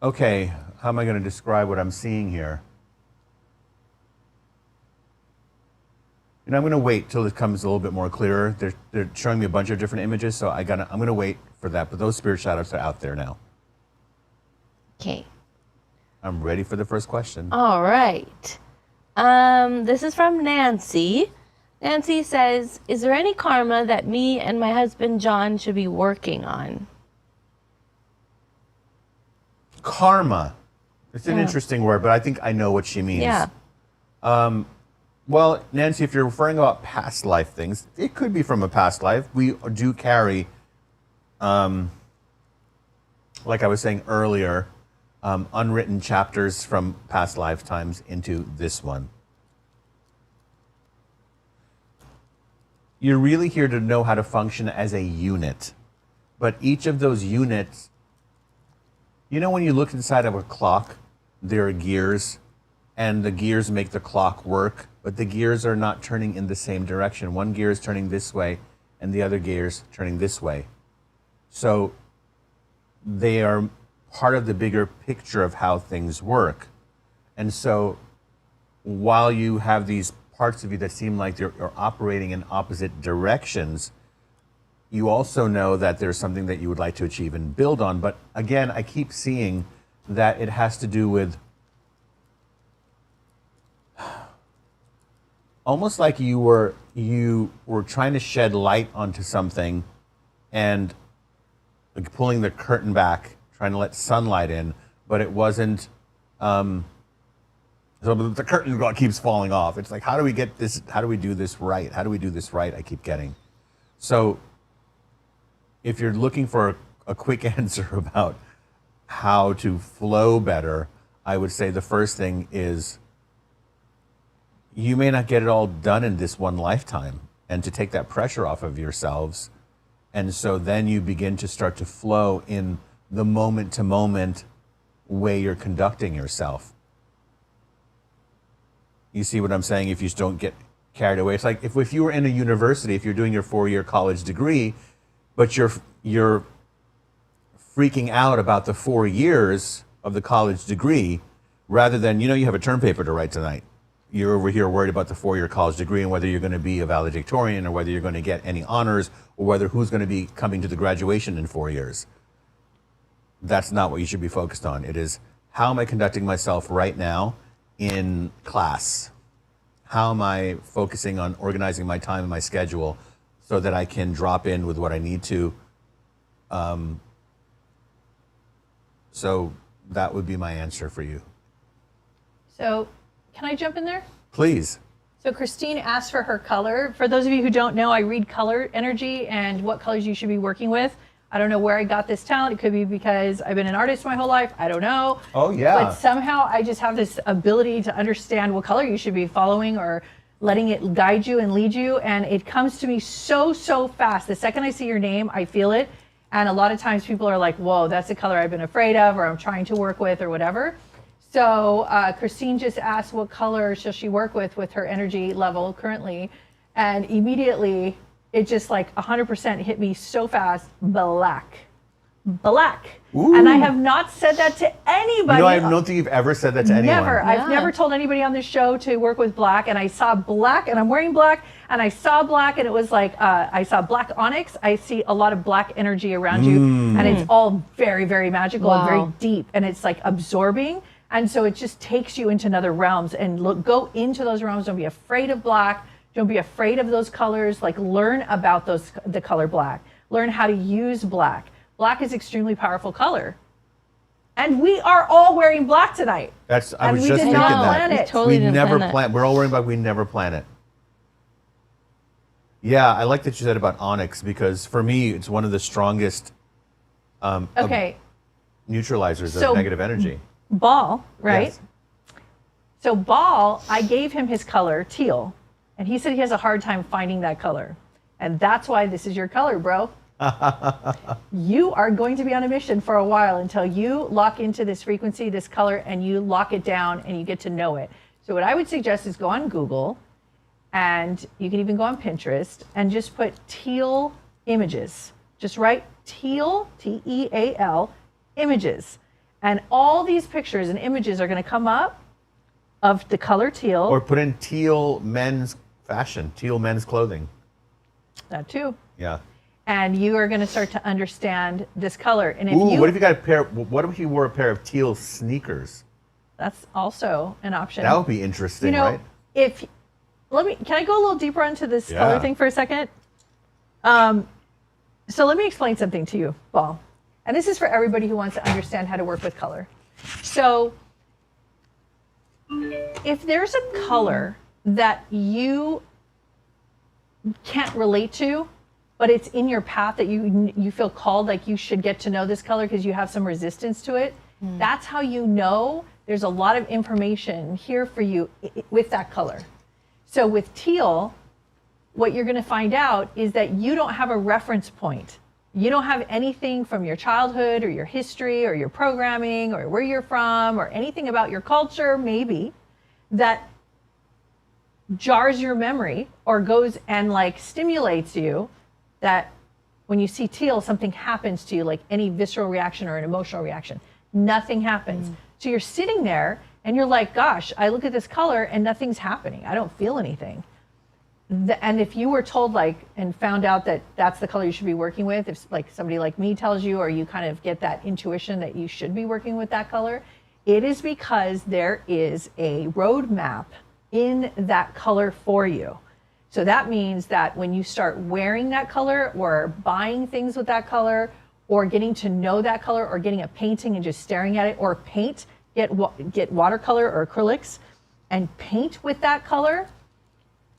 Okay, how am I going to describe what I'm seeing here? You know, I'm going to wait till it comes a little bit more clearer. They're showing me a bunch of different images, so I'm going to wait for that. But those spirit shoutouts are out there now. Okay. I'm ready for the first question. All right. This is from Nancy. Nancy says, is there any karma that me and my husband John should be working on? Karma. It's an Yeah. interesting word, but I think I know what she means. Yeah. Well, Nancy, if you're referring about past life things, it could be from a past life. We do carry, like I was saying earlier, unwritten chapters from past lifetimes into this one. You're really here to know how to function as a unit. But each of those units, you know, when you look inside of a clock, there are gears, and the gears make the clock work, but the gears are not turning in the same direction. One gear is turning this way, and the other gear is turning this way. So they are part of the bigger picture of how things work. And so while you have these parts of you that seem like you're operating in opposite directions, you also know that there's something that you would like to achieve and build on. But again, I keep seeing that it has to do with almost like you were trying to shed light onto something and like pulling the curtain back, trying to let sunlight in, but it wasn't. So the curtain keeps falling off. It's like, how do we get this? How do we do this right? How do we do this right? I keep getting. So if you're looking for a quick answer about how to flow better, I would say the first thing is you may not get it all done in this one lifetime, and to take that pressure off of yourselves. And so then you begin to start to flow in the moment to moment way you're conducting yourself. You see what I'm saying? If you just don't get carried away. It's like if you were in a university, if you're doing your 4-year college degree, but you're freaking out about the 4 years of the college degree, rather than, you have a term paper to write tonight. You're over here worried about the 4-year college degree and whether you're going to be a valedictorian or whether you're going to get any honors or whether who's going to be coming to the graduation in 4 years. That's not what you should be focused on. It is, how am I conducting myself right now in class? How am I focusing on organizing my time and my schedule so that I can drop in with what I need to? So that would be my answer for you. So can I jump in there? Please. So Christine asked for her color. For those of you who don't know, I read color energy and what colors you should be working with. I don't know where I got this talent. It could be because I've been an artist my whole life. I don't know. Oh, yeah. But somehow I just have this ability to understand what color you should be following or letting it guide you and lead you. And it comes to me so fast. The second I see your name, I feel it. And a lot of times people are like, whoa, that's the color I've been afraid of or I'm trying to work with or whatever. So Christine just asked what color shall she work with her energy level currently. And immediately it just like 100% hit me so fast, black. black. Ooh. And I have not said that to anybody. I don't think you've ever said that to anyone. Never. Yeah. I've never told anybody on this show to work with black. And I saw black, and I'm wearing black, and I saw black, and it was like, I saw black onyx. I see a lot of black energy around you, and it's all very, very magical and very deep, and it's like absorbing. And so it just takes you into another realms, and go into those realms. Don't be afraid of black. Don't be afraid of those colors. Like, learn about the color black. Learn how to use black. Black is extremely powerful color. And we are all wearing black tonight. I was just thinking that. Plan it. Totally We didn't never plan it. plan. We're all wearing black. We never plan it. Yeah, I like that you said about onyx, because for me, it's one of the strongest Okay. neutralizers So- of negative energy. Ball, right? Yes. So Ball, I gave him his color, teal. And he said he has a hard time finding that color. And that's why this is your color, bro. You are going to be on a mission for a while until you lock into this frequency, this color, and you lock it down and you get to know it. So what I would suggest is go on Google, and you can even go on Pinterest and just put teal images. Just write teal, T-E-A-L, images. And all these pictures and images are going to come up of the color teal. Or put in teal men's fashion, teal men's clothing. That too. Yeah. And you are going to start to understand this color. And if Ooh, what if you got a pair? What if he wore a pair of teal sneakers? that's also an option. That would be interesting, You know, right? can I go a little deeper into this Yeah. color thing for a second? So let me explain something to you, Ball. And this is for everybody who wants to understand how to work with color. So if there's a color that you can't relate to, but it's in your path that you feel called, like you should get to know this color because you have some resistance to it, that's how you know there's a lot of information here for you with that color. So with teal, what you're going to find out is that you don't have a reference point. You don't have anything from your childhood or your history or your programming or where you're from or anything about your culture, maybe, that jars your memory or goes and like stimulates you, that when you see teal, something happens to you, like any visceral reaction or an emotional reaction. Nothing happens. So you're sitting there and you're like, gosh, I look at this color and nothing's happening. I don't feel anything. And if you were told and found out that that's the color you should be working with, if like somebody like me tells you, or you kind of get that intuition that you should be working with that color, it is because there is a roadmap in that color for you. So that means that when you start wearing that color or buying things with that color or getting to know that color or getting a painting and just staring at it, or get watercolor or acrylics and paint with that color,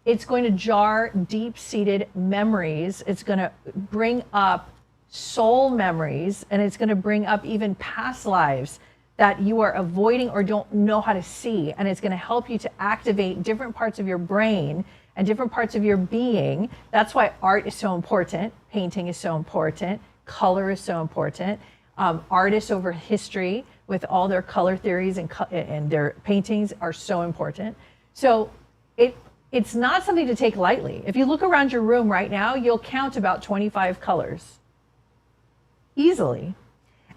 it's going to jar deep-seated memories. It's going to bring up soul memories, and it's going to bring up even past lives that you are avoiding or don't know how to see. And it's going to help you to activate different parts of your brain and different parts of your being. That's why art is so important. Painting is so important. Color is so important. Artists over history with all their color theories and their paintings are so important. So it's not something to take lightly. If you look around your room right now, you'll count about 25 colors easily.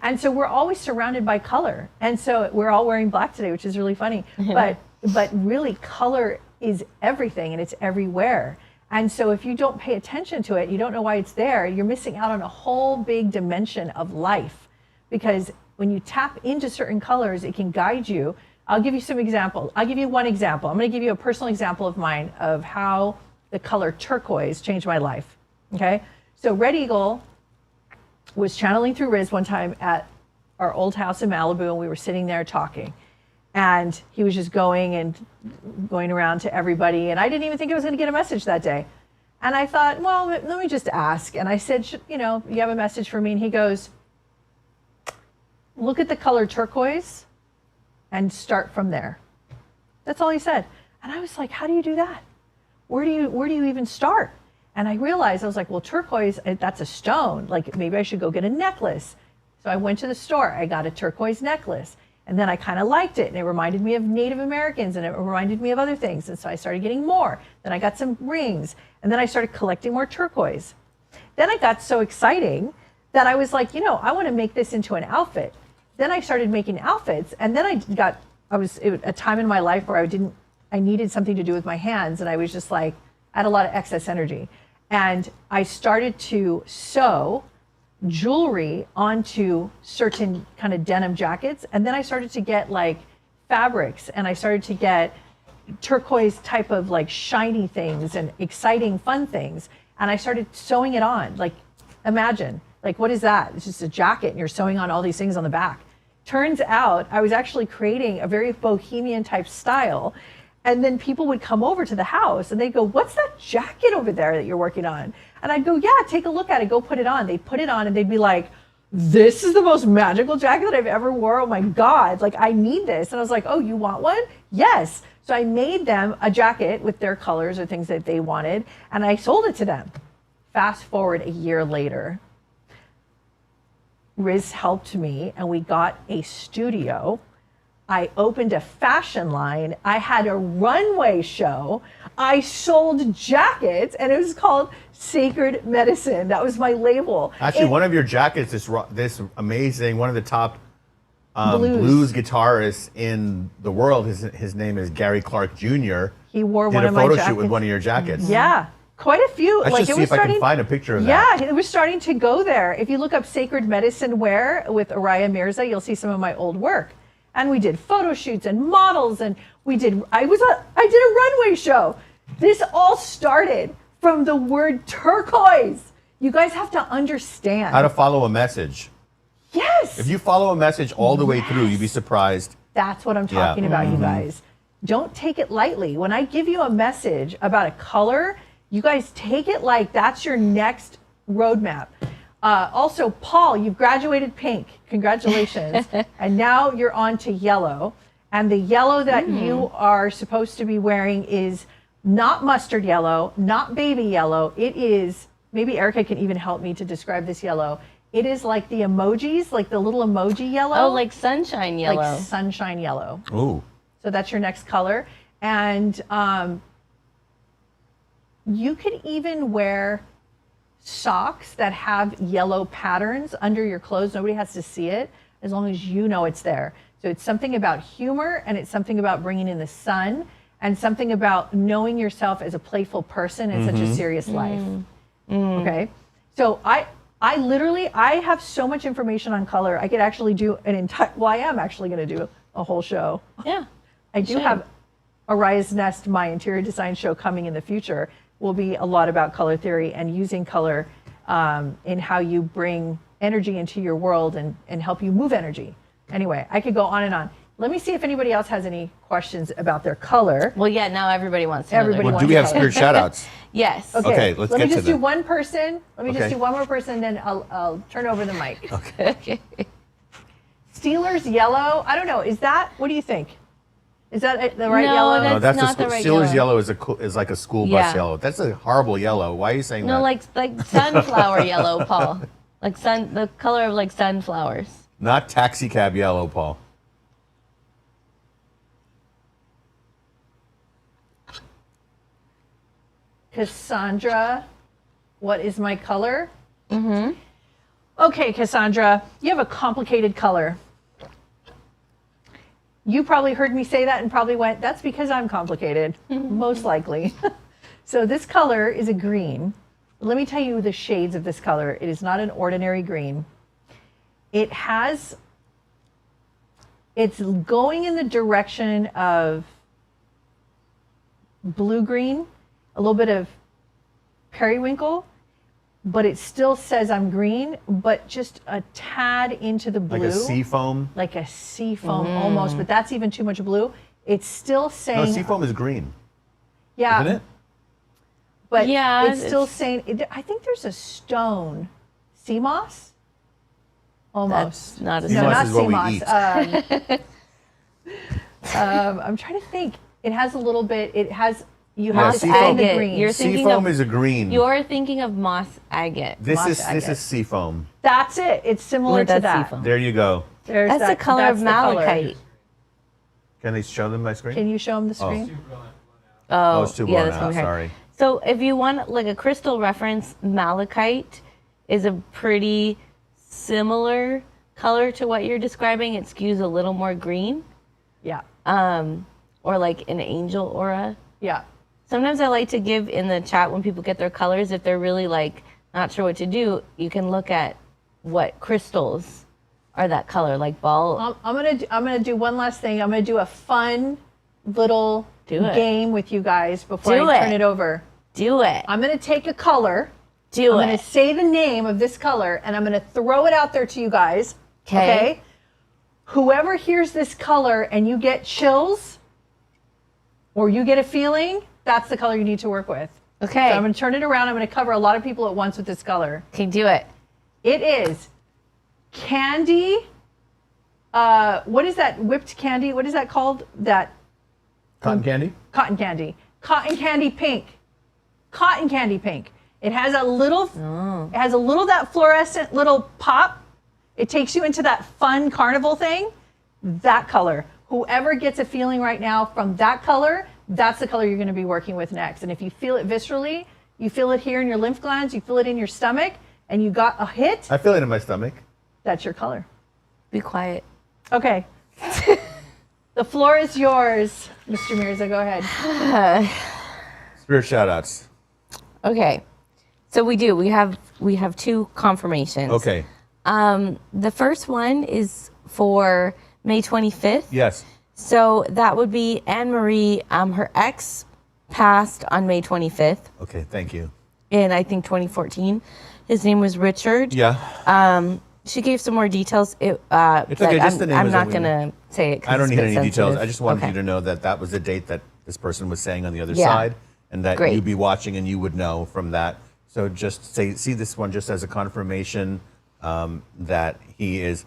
And so we're always surrounded by color. And so we're all wearing black today, which is really funny. But really, color is everything, and it's everywhere. And so if you don't pay attention to it, you don't know why it's there, you're missing out on a whole big dimension of life. Because when you tap into certain colors, it can guide you. I'll give you some examples. I'll give you one example. I'm going to give you a personal example of mine of how the color turquoise changed my life. Okay? So Red Eagle was channeling through Riz one time at our old house in Malibu, and we were sitting there talking. And he was just going around to everybody. And I didn't even think I was going to get a message that day. And I thought, well, let me just ask. And I said, you have a message for me? And he goes, look at the color turquoise and start from there. That's all he said. And I was like, how do you do that? Where do you even start? And I realized, I was like, well, turquoise, that's a stone. Like, maybe I should go get a necklace. So I went to the store. I got a turquoise necklace. And then I kind of liked it. And it reminded me of Native Americans. And it reminded me of other things. And so I started getting more. Then I got some rings. And then I started collecting more turquoise. Then it got so exciting that I was like, I want to make this into an outfit. Then I started making outfits, and then it was a time in my life where I needed something to do with my hands, and I was just like, I had a lot of excess energy. And I started to sew jewelry onto certain kind of denim jackets. And then I started to get like fabrics, and I started to get turquoise type of like shiny things and exciting fun things. And I started sewing it on. Like, imagine, like, what is that? It's just a jacket and you're sewing on all these things on the back. Turns out I was actually creating a very bohemian type style. And then people would come over to the house and they'd go, what's that jacket over there that you're working on? And I'd go, yeah, take a look at it, go put it on. They'd put it on and they'd be like, this is the most magical jacket that I've ever wore. Oh my God, like I need this. And I was like, oh, you want one? Yes. So I made them a jacket with their colors or things that they wanted, and I sold it to them. Fast forward a year later, Riz helped me and we got a studio. I opened a fashion line. I had a runway show. I sold jackets, and it was called Sacred Medicine. That was my label. Actually, one of your jackets, this amazing, one of the top blues guitarists in the world, his name is Gary Clark Jr. He wore did one a of my photo jackets. shoot with one of your jackets. Yeah, quite a few. Let's just see if I can find a picture of that. Yeah, it was starting to go there. If you look up Sacred Medicine Wear with Araya Mirza, you'll see some of my old work. And we did photo shoots and models, and I did a runway show. This all started from the word turquoise. You guys have to understand. How to follow a message. Yes. If you follow a message all the way through, you'd be surprised. That's what I'm talking about, you guys. Don't take it lightly. When I give you a message about a color, you guys take it like that's your next roadmap. Also, Paul, you've graduated pink. Congratulations. And now you're on to yellow. And the yellow that you are supposed to be wearing is not mustard yellow, not baby yellow. It is, maybe Erica can even help me to describe this yellow. It is like the emojis, like the little emoji yellow. Oh, like sunshine yellow. Like sunshine yellow. Ooh. So that's your next color. And you could even wear socks that have yellow patterns under your clothes. Nobody has to see it as long as you know it's there. So it's something about humor, and it's something about bringing in the sun, and something about knowing yourself as a playful person in such a serious life. Okay. So I have so much information on color. I could actually do I am actually going to do a whole show. Yeah. I do have Araya's Nest, my interior design show coming in the future. Will be a lot about color theory and using color in how you bring energy into your world and help you move energy. Anyway, I could go on and on. Let me see if anybody else has any questions about their color. Well, yeah, now everybody wants to know. Everybody their wants Do we have color. spirit shoutouts? Yes. Okay, let's Let get me to just do them. one person. Let me just Okay. do one more person, then I'll turn over the mic. Okay. Steelers yellow. I don't know. Is that, what do you think? Is that the right No, yellow? that's No, that's not a the right Steelers yellow. yellow is like a school bus Yeah. yellow. That's a horrible yellow. Why are you saying that? No, like sunflower yellow, Paul. Like the color of like sunflowers. Not taxi cab yellow, Paul. Cassandra, what is my color? Okay, Cassandra, you have a complicated color. You probably heard me say that and probably went, that's because I'm complicated, most likely. So this color is a green. Let me tell you the shades of this color. It is not an ordinary green. It's going in the direction of blue-green, a little bit of periwinkle, but it still says I'm green, but just a tad into the blue. Like a sea foam? Like a sea foam almost, but that's even too much blue. It's still saying... No, sea foam is green, yeah, isn't it? but Yeah, it's still saying... I think there's a stone. Sea moss? Almost. That's not a Sea No, moss not is what sea we moss. I'm trying to think. It has a little bit... It has... You Yeah, have to sea add foam- the agate. green. You're Sea thinking foam of- is a green. You're thinking of moss agate. This moss is agate. sea foam. That's it. It's similar Well, to that's that. sea foam. There you go. There's That's the color of that's the color. malachite. Can they show them my screen? Can you show them the screen? Oh, it's too blown that's out. what we heard. Sorry. So if you want like a crystal reference, malachite is a pretty similar color to what you're describing. It skews a little more green, Yeah. or like an angel aura. Yeah. Sometimes I like to give in the chat when people get their colors, if they're really like not sure what to do, you can look at what crystals are that color, like ball. I'm gonna do one last thing. I'm gonna do a fun little game with you guys before I turn it over. Do it. I'm gonna take a color. I'm gonna say the name of this color, and I'm gonna throw it out there to you guys. Okay. Whoever hears this color and you get chills, or you get a feeling, that's the color you need to work with. Okay. So I'm gonna turn it around. I'm gonna cover a lot of people at once with this color. Okay, do it. It is candy. What is that whipped candy? What is that called? That Cotton candy? cotton candy. Cotton candy pink. Cotton candy pink. It has a little that fluorescent little pop. It takes you into that fun carnival thing. That color. Whoever gets a feeling right now from that color, that's the color you're going to be working with next. And if you feel it viscerally, you feel it here in your lymph glands, you feel it in your stomach, and you got a hit, I feel it in my stomach. that's your color. Be quiet. Okay. The floor is yours, Mr. Mirza. Go ahead. Spirit shoutouts. Okay. So we have two confirmations. Okay. The first one is for May 25th. Yes. So that would be Anne Marie. Her ex passed on May 25th Okay, thank you. in, I think, 2014. His name was Richard. Yeah. She gave some more details. It's but okay, just the name I'm is not all we going to say it. 'cause I don't it's a need bit any details. sensitive. I just wanted Okay. you to know that that was the date that this person was saying on the other Yeah. side, and that Great. you'd be watching and you would know from that. So just see this one just as a confirmation that he is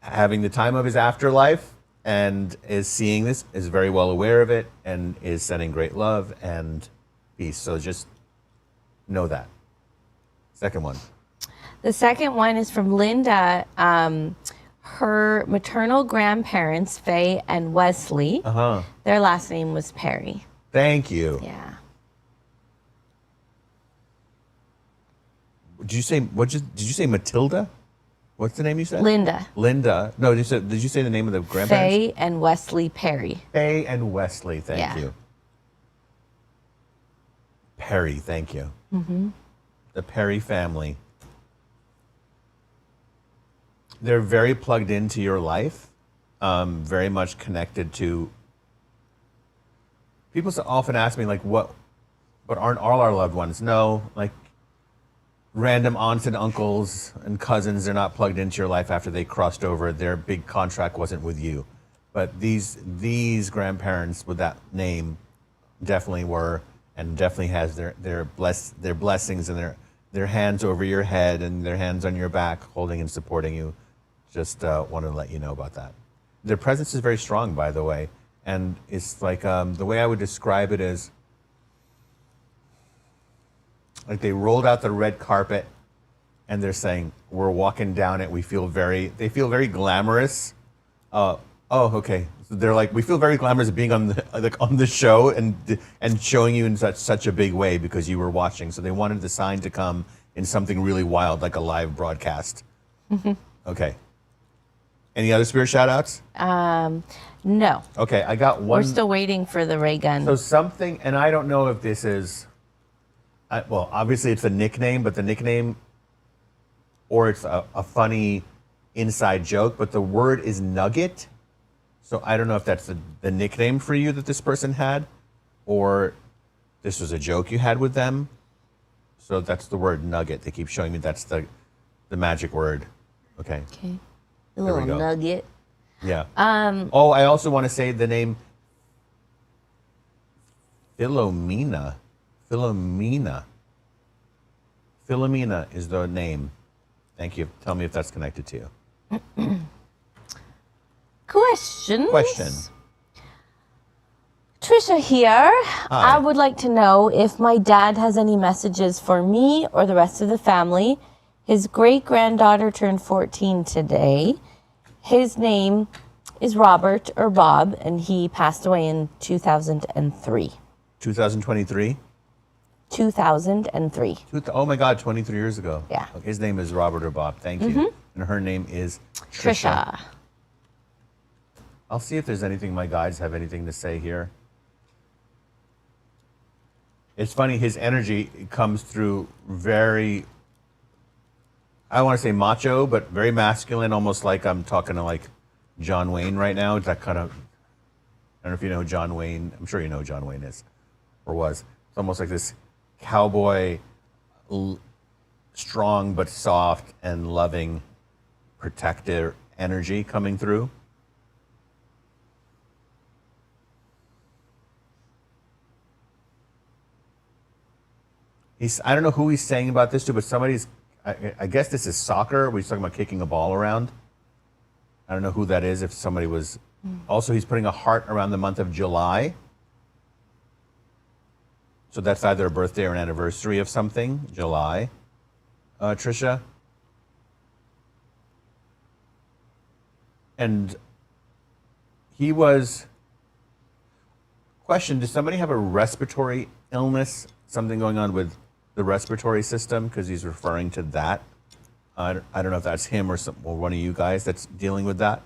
having the time of his afterlife and is seeing this, is very well aware of it, and is sending great love and peace. So just know that. Second one. The second one is from Linda. Her maternal grandparents, Faye and Wesley, their last name was Perry. Thank you. Yeah. Did you say did you say Matilda? What's the name you said? Linda. Linda. No, did you say the name of the grandparents? Faye and Wesley Perry. Faye and Wesley. Thank Yeah. you. Perry. Thank you. Mm-hmm. The Perry family. They're very plugged into your life, very much connected to. People often ask me, like, but aren't all our loved ones? No, like random aunts and uncles and cousins, they're not plugged into your life after they crossed over. Their big contract wasn't with you. But these grandparents with that name definitely were, and definitely has their blessings and their hands over your head and their hands on your back, holding and supporting you. Just wanted to let you know about that. Their presence is very strong, by the way. And it's like, the way I would describe it is, like they rolled out the red carpet and they're saying, we're walking down it. They feel very glamorous. Okay. So they're like, we feel very glamorous being on the show and showing you in such a big way because you were watching. So they wanted the sign to come in something really wild, like a live broadcast. Mm-hmm. Okay. Any other spirit shout outs? No. Okay, I got one. We're still waiting for the ray gun. So something, and I don't know if this is, well, obviously it's a nickname, but the nickname, or it's a funny inside joke, but the word is nugget. So I don't know if that's the nickname for you that this person had, or this was a joke you had with them. So that's the word nugget. They keep showing me that's the magic word. Okay. Okay. A There we little go. nugget. Yeah. I also want to say the name Philomena. Philomena is the name. Thank you. Tell me if that's connected to you. Question. Trisha here. Hi. I would like to know if my dad has any messages for me or the rest of the family. His great-granddaughter turned 14 today. His name is Robert or Bob, and he passed away in 2003. 2023? 2003. Oh my God, 23 years ago. Yeah. Okay, his name is Robert or Bob. Thank you. and her name is Trisha. Trisha. I'll see if there's anything my guides have anything to say here. It's funny, his energy comes through very, I don't want to say macho, but very masculine, almost like I'm talking to like John Wayne right now. It's that kind of, I don't know if you know who John Wayne, I'm sure you know who John Wayne is, or was. It's almost like this cowboy, strong but soft and loving, protective energy coming through. I don't know who he's saying about this to, but somebody's, I guess this is soccer. He's talking about kicking a ball around. I don't know who that is, if somebody was. Also, he's putting a heart around the month of July. So that's either a birthday or an anniversary of something, July. Trisha. And he was, question, does somebody have a respiratory illness, something going on with the respiratory system? Because he's referring to that. I don't know if that's him or one of you guys that's dealing with that.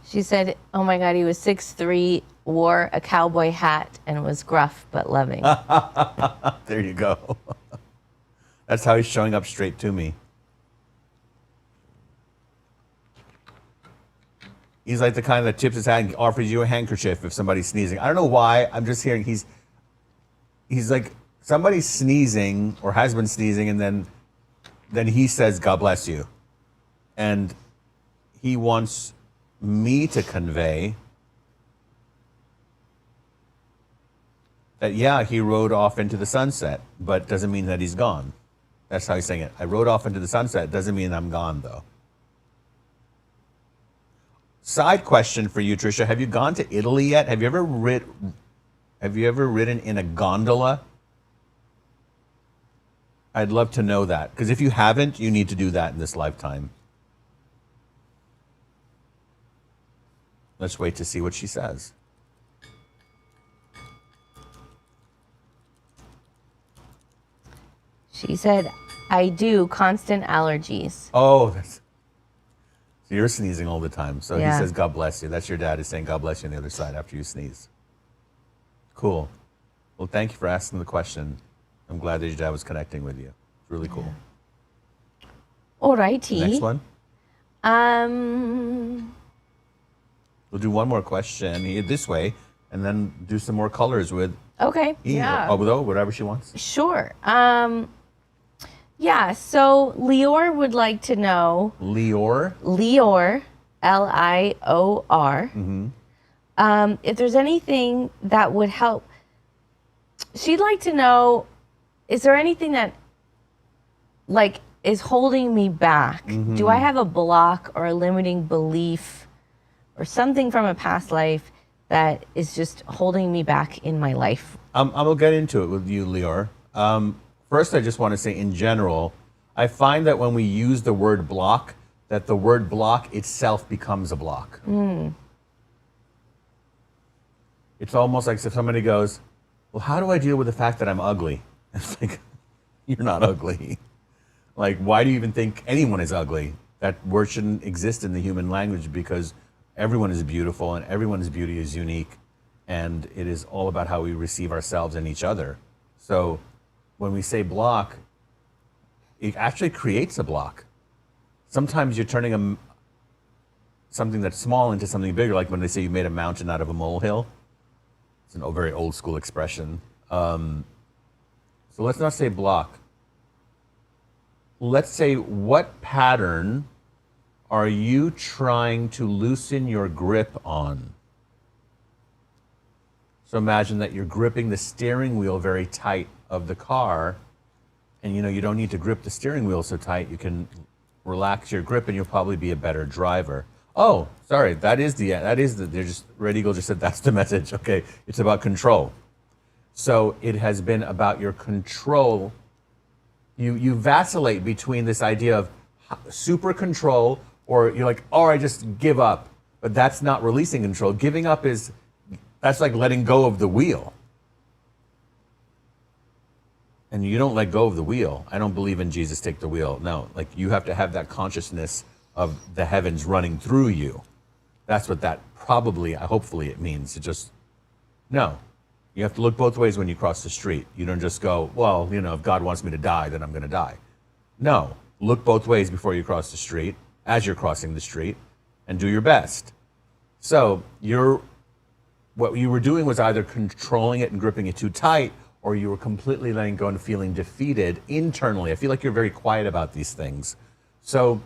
She said, oh my God, he was 6'3", wore a cowboy hat, and was gruff but loving. There you go. That's how he's showing up straight to me. He's like the kind that tips his hat and offers you a handkerchief if somebody's sneezing. I don't know why. I'm just hearing he's like somebody's sneezing or has been sneezing, and then he says, God bless you. And he wants me to convey that, yeah, he rode off into the sunset, but doesn't mean that he's gone. That's how he's saying it. I rode off into the sunset, doesn't mean I'm gone, though. Side question for you, Trisha. Have you gone to Italy yet? Have you ever ridden in a gondola? I'd love to know that, because if you haven't, you need to do that in this lifetime. Let's wait to see what she says. She said, I do, constant allergies. Oh, so you're sneezing all the time. So Yeah. he says, God bless you. That's your dad is saying, God bless you on the other side after you sneeze. Cool. Well, thank you for asking the question. I'm glad that your dad was connecting with you. It's really cool. Alrighty. Next one. We'll do one more question here this way, and then do some more colors with Okay. E Yeah. or with O, whatever she wants. Sure. Yeah, so Lior would like to know. Lior. Lior, Lior. If there's anything that would help. She'd like to know, is there anything that like is holding me back? Do I have a block or a limiting belief or something from a past life that is just holding me back in my life? I'll get into it with you, Lior. First, I just want to say, in general, I find that when we use the word block, that the word block itself becomes a block. It's almost like if somebody goes, well, how do I deal with the fact that I'm ugly? It's like, you're not ugly. Like, why do you even think anyone is ugly? That word shouldn't exist in the human language, because everyone is beautiful and everyone's beauty is unique. And it is all about how we receive ourselves and each other. So when we say block, it actually creates a block. Sometimes you're turning something that's small into something bigger, like when they say you made a mountain out of a molehill. It's a very old school expression. So let's not say block. Let's say, what pattern are you trying to loosen your grip on? So imagine that you're gripping the steering wheel very tight of the car, and you don't need to grip the steering wheel so tight. You can relax your grip and you'll probably be a better driver. Oh, sorry, Red Eagle just said that's the message. Okay, it's about control. So it has been about your control. You vacillate between this idea of super control, or you're like, oh, I just give up, But that's not releasing control. Giving up that's like letting go of the wheel. And you don't let go of the wheel. I don't believe in Jesus take the wheel. No, like you have to have that consciousness of the heavens running through you. That's what that probably, hopefully it means. It just, no. You have to look both ways when you cross the street. You don't just go, well, if God wants me to die, then I'm going to die. No, look both ways before you cross the street, as you're crossing the street, and do your best. So what you were doing was either controlling it and gripping it too tight, or you were completely letting go and feeling defeated internally. I feel like you're very quiet about these things. So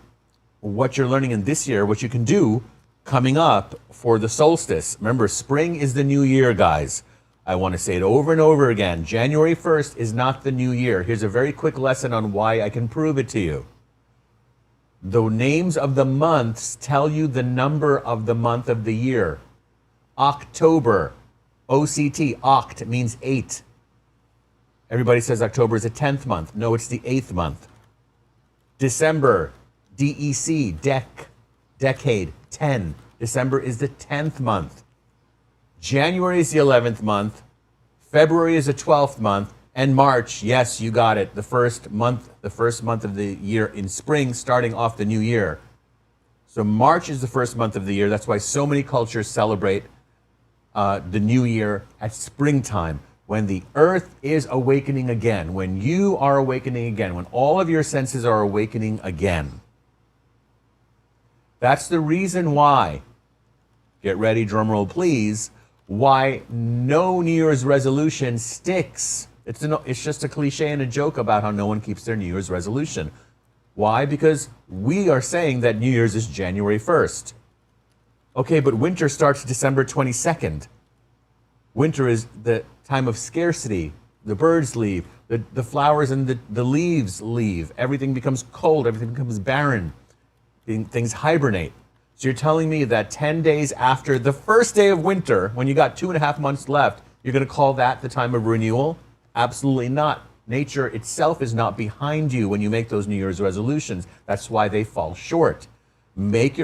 what you're learning in this year, what you can do coming up for the solstice. Remember, spring is the new year, guys. I want to say it over and over again. January 1st is not the new year. Here's a very quick lesson on why I can prove it to you. The names of the months tell you the number of the month of the year. October, OCT, oct means 8. Everybody says October is a 10th month. No, it's the 8th month. December, DEC, decade, 10. December is the 10th month. January is the 11th month. February is the 12th month. And March, yes, you got it, the first month of the year in spring, starting off the new year. So March is the first month of the year. That's why so many cultures celebrate the new year at springtime, when the earth is awakening again, when you are awakening again, when all of your senses are awakening again. That's the reason why, get ready, drum roll please, why no New Year's resolution sticks. It's just a cliche and a joke about how no one keeps their New Year's resolution. Why? Because we are saying that New Year's is January 1st. Okay, but winter starts December 22nd. Winter is the time of scarcity. The birds leave, the flowers and the leaves leave. Everything becomes cold, everything becomes barren. Things hibernate. So you're telling me that 10 days after the first day of winter, when you got 2.5 months left, you're going to call that the time of renewal? Absolutely not. Nature itself is not behind you when you make those New Year's resolutions. That's why they fall short.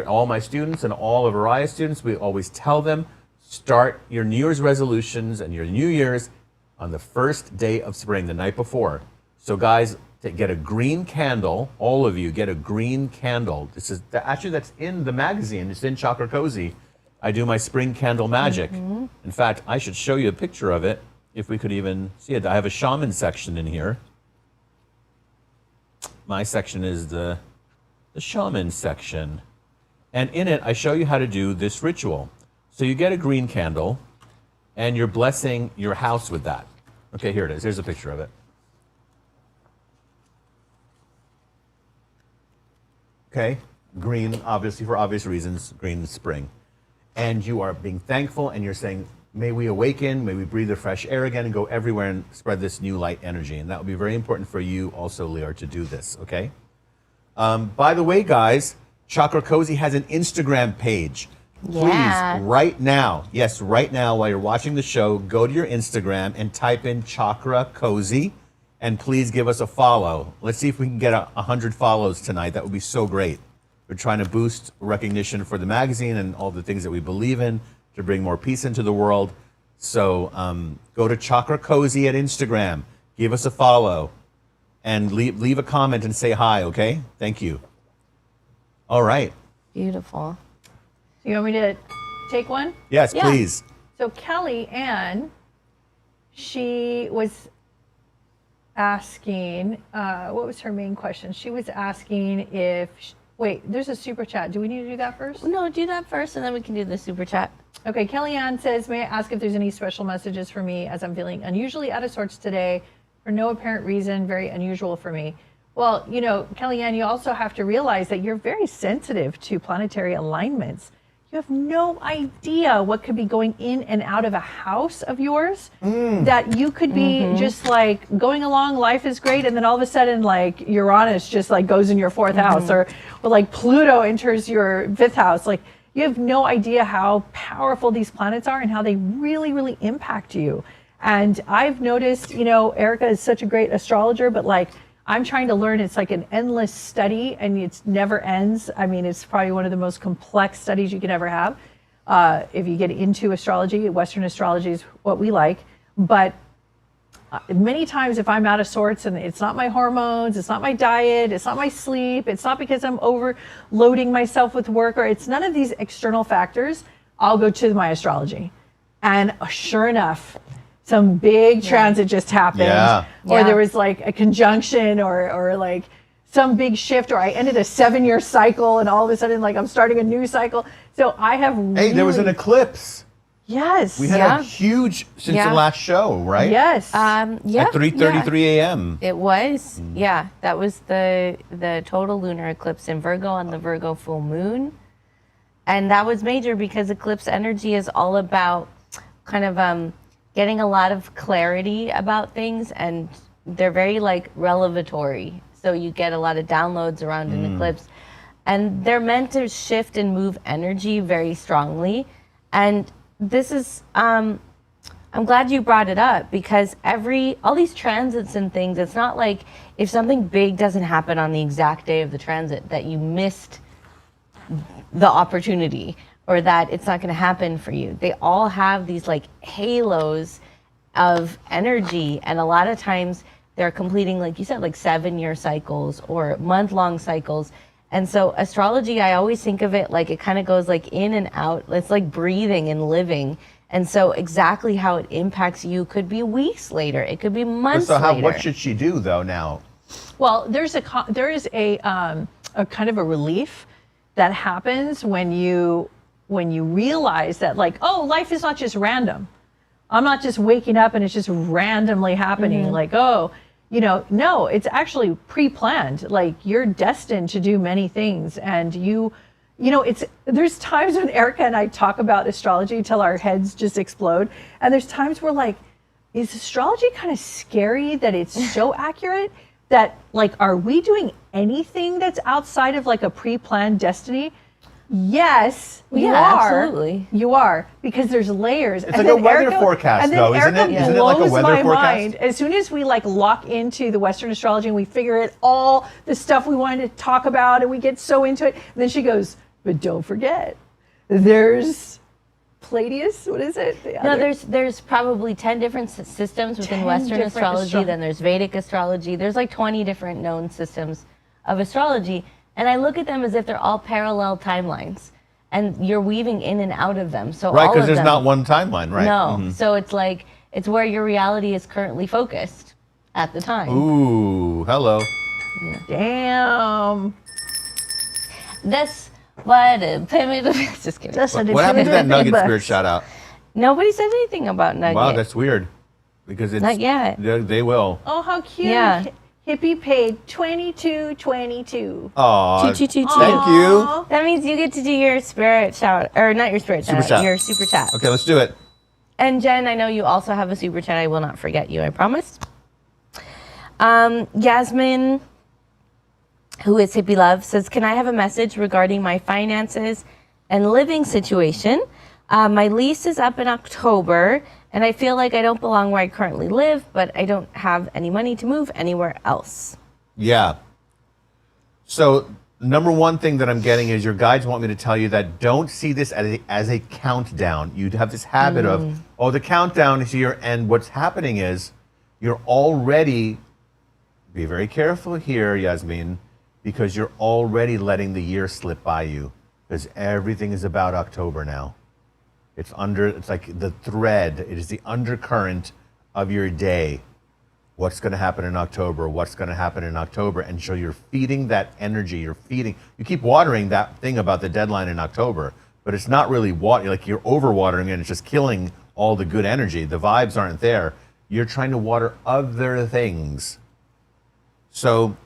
All my students and all of Ariah's students, we always tell them, start your New Year's resolutions and your New Year's on the first day of spring, the night before. So guys, get a green candle. All of you get a green candle. That's in the magazine. It's in Chakra Cozy. I do my spring candle magic. Mm-hmm. In fact, I should show you a picture of it if we could even see it. I have a shaman section in here. My section is the shaman section. And in it, I show you how to do this ritual. So you get a green candle, and you're blessing your house with that. Okay, here it is. Here's a picture of it. Okay, green, obviously for obvious reasons, green is spring. And you are being thankful, and you're saying, may we awaken, may we breathe the fresh air again and go everywhere and spread this new light energy. And that would be very important for you also, Lear, to do this, okay? By the way, guys, Chakra Cozy has an Instagram page. Yeah. Please, right now, while you're watching the show, go to your Instagram and type in Chakra Cozy, and please give us a follow. Let's see if we can get 100 follows tonight. That would be so great. We're trying to boost recognition for the magazine and all the things that we believe in to bring more peace into the world. So go to Chakra Cozy at Instagram, give us a follow, and leave a comment and say hi, okay? Thank you. All right. Beautiful. You want me to take one? Yes, Yeah. please. So Kelly Ann, she was asking, what was her main question? She was asking if, wait, there's a super chat. Do we need to do that first? No, do that first, and then we can do the super chat. Okay, Kellyanne says, may I ask if there's any special messages for me as I'm feeling unusually out of sorts today for no apparent reason, very unusual for me. Well, Kellyanne, you also have to realize that you're very sensitive to planetary alignments. You have no idea what could be going in and out of a house of yours, that you could be just like going along, life is great, and then all of a sudden like Uranus just like goes in your 4th house, or like Pluto enters your 5th house. Like, you have no idea how powerful these planets are and how they really, really impact you. And I've noticed, Erica is such a great astrologer, but like, I'm trying to learn. It's like an endless study, and it never ends. I mean, it's probably one of the most complex studies you can ever have. If you get into astrology, Western astrology is what we like. But many times if I'm out of sorts and it's not my hormones, it's not my diet, it's not my sleep, it's not because I'm overloading myself with work, or it's none of these external factors, I'll go to my astrology. And sure enough, some big transit just happened, or there was like a conjunction, or like some big shift, or I ended a 7-year cycle and all of a sudden like I'm starting a new cycle. So I have Hey, there was an eclipse. Yes. We had a huge since the last show, right? Yes. Yeah. At 3:33 a.m. It was. Yeah. That was the total lunar eclipse in Virgo on the Virgo full moon. And that was major because eclipse energy is all about kind of getting a lot of clarity about things, and they're very like revelatory. So you get a lot of downloads around an eclipse. And they're meant to shift and move energy very strongly. And this is, I'm glad you brought it up, because all these transits and things, it's not like if something big doesn't happen on the exact day of the transit that you missed the opportunity, or that it's not going to happen for you. They all have these like halos of energy, and a lot of times they're completing, like you said, like 7-year cycles or month-long cycles. And so astrology, I always think of it like it kind of goes like in and out. It's like breathing and living. And so exactly how it impacts you could be weeks later. It could be months later. What should she do though now? Well, there is a kind of a relief that happens when you realize that, like, oh, life is not just random. I'm not just waking up and it's just randomly happening. Like, oh, no, it's actually pre-planned. Like, you're destined to do many things, and there's times when Erica and I talk about astrology till our heads just explode. And there's times where, like, is astrology kind of scary that it's so accurate that, like, are we doing anything that's outside of like a pre-planned destiny? Yes, you are. Absolutely. You are, because there's layers. It's like a weather forecast, though, isn't it? Isn't it like a weather forecast? Mind. As soon as we like lock into the Western astrology and we figure it all the stuff we wanted to talk about and we get so into it, and then she goes, but don't forget, there's Palladius. What is it? No, there's probably 10 different systems within Western astrology. Then there's Vedic astrology. There's like 20 different known systems of astrology. And I look at them as if they're all parallel timelines, and you're weaving in and out of them. So right, because there's not one timeline, right? No, so it's like it's where your reality is currently focused at the time. Ooh, hello. Yeah. Damn. That's what a primitive. Just kidding. What happened to that Nugget Spirit shout out? Nobody said anything about Nugget. Wow, that's weird. Because it's not yet. They will. Oh, how cute. Yeah. Hippie paid $22.22. Aw, Thank you. That means you get to do your spirit shout, or not your spirit shout, your super chat. Okay, let's do it. And Jen, I know you also have a super chat. I will not forget you, I promise. Yasmin, who is Hippie Love, says, can I have a message regarding my finances and living situation? My lease is up in October, and I feel like I don't belong where I currently live, but I don't have any money to move anywhere else. Yeah. So, number one thing that I'm getting is your guides want me to tell you that don't see this as a countdown. You have this habit of, the countdown is here, and what's happening is you're already, be very careful here, Yasmin, because you're already letting the year slip by you, because everything is about October now. It's like the thread, it is the undercurrent of your day. What's going to happen in October? What's going to happen in October? And so you're feeding that energy, you keep watering that thing about the deadline in October, but it's not really like you're overwatering it, and it's just killing all the good energy. The vibes aren't there. You're trying to water other things. So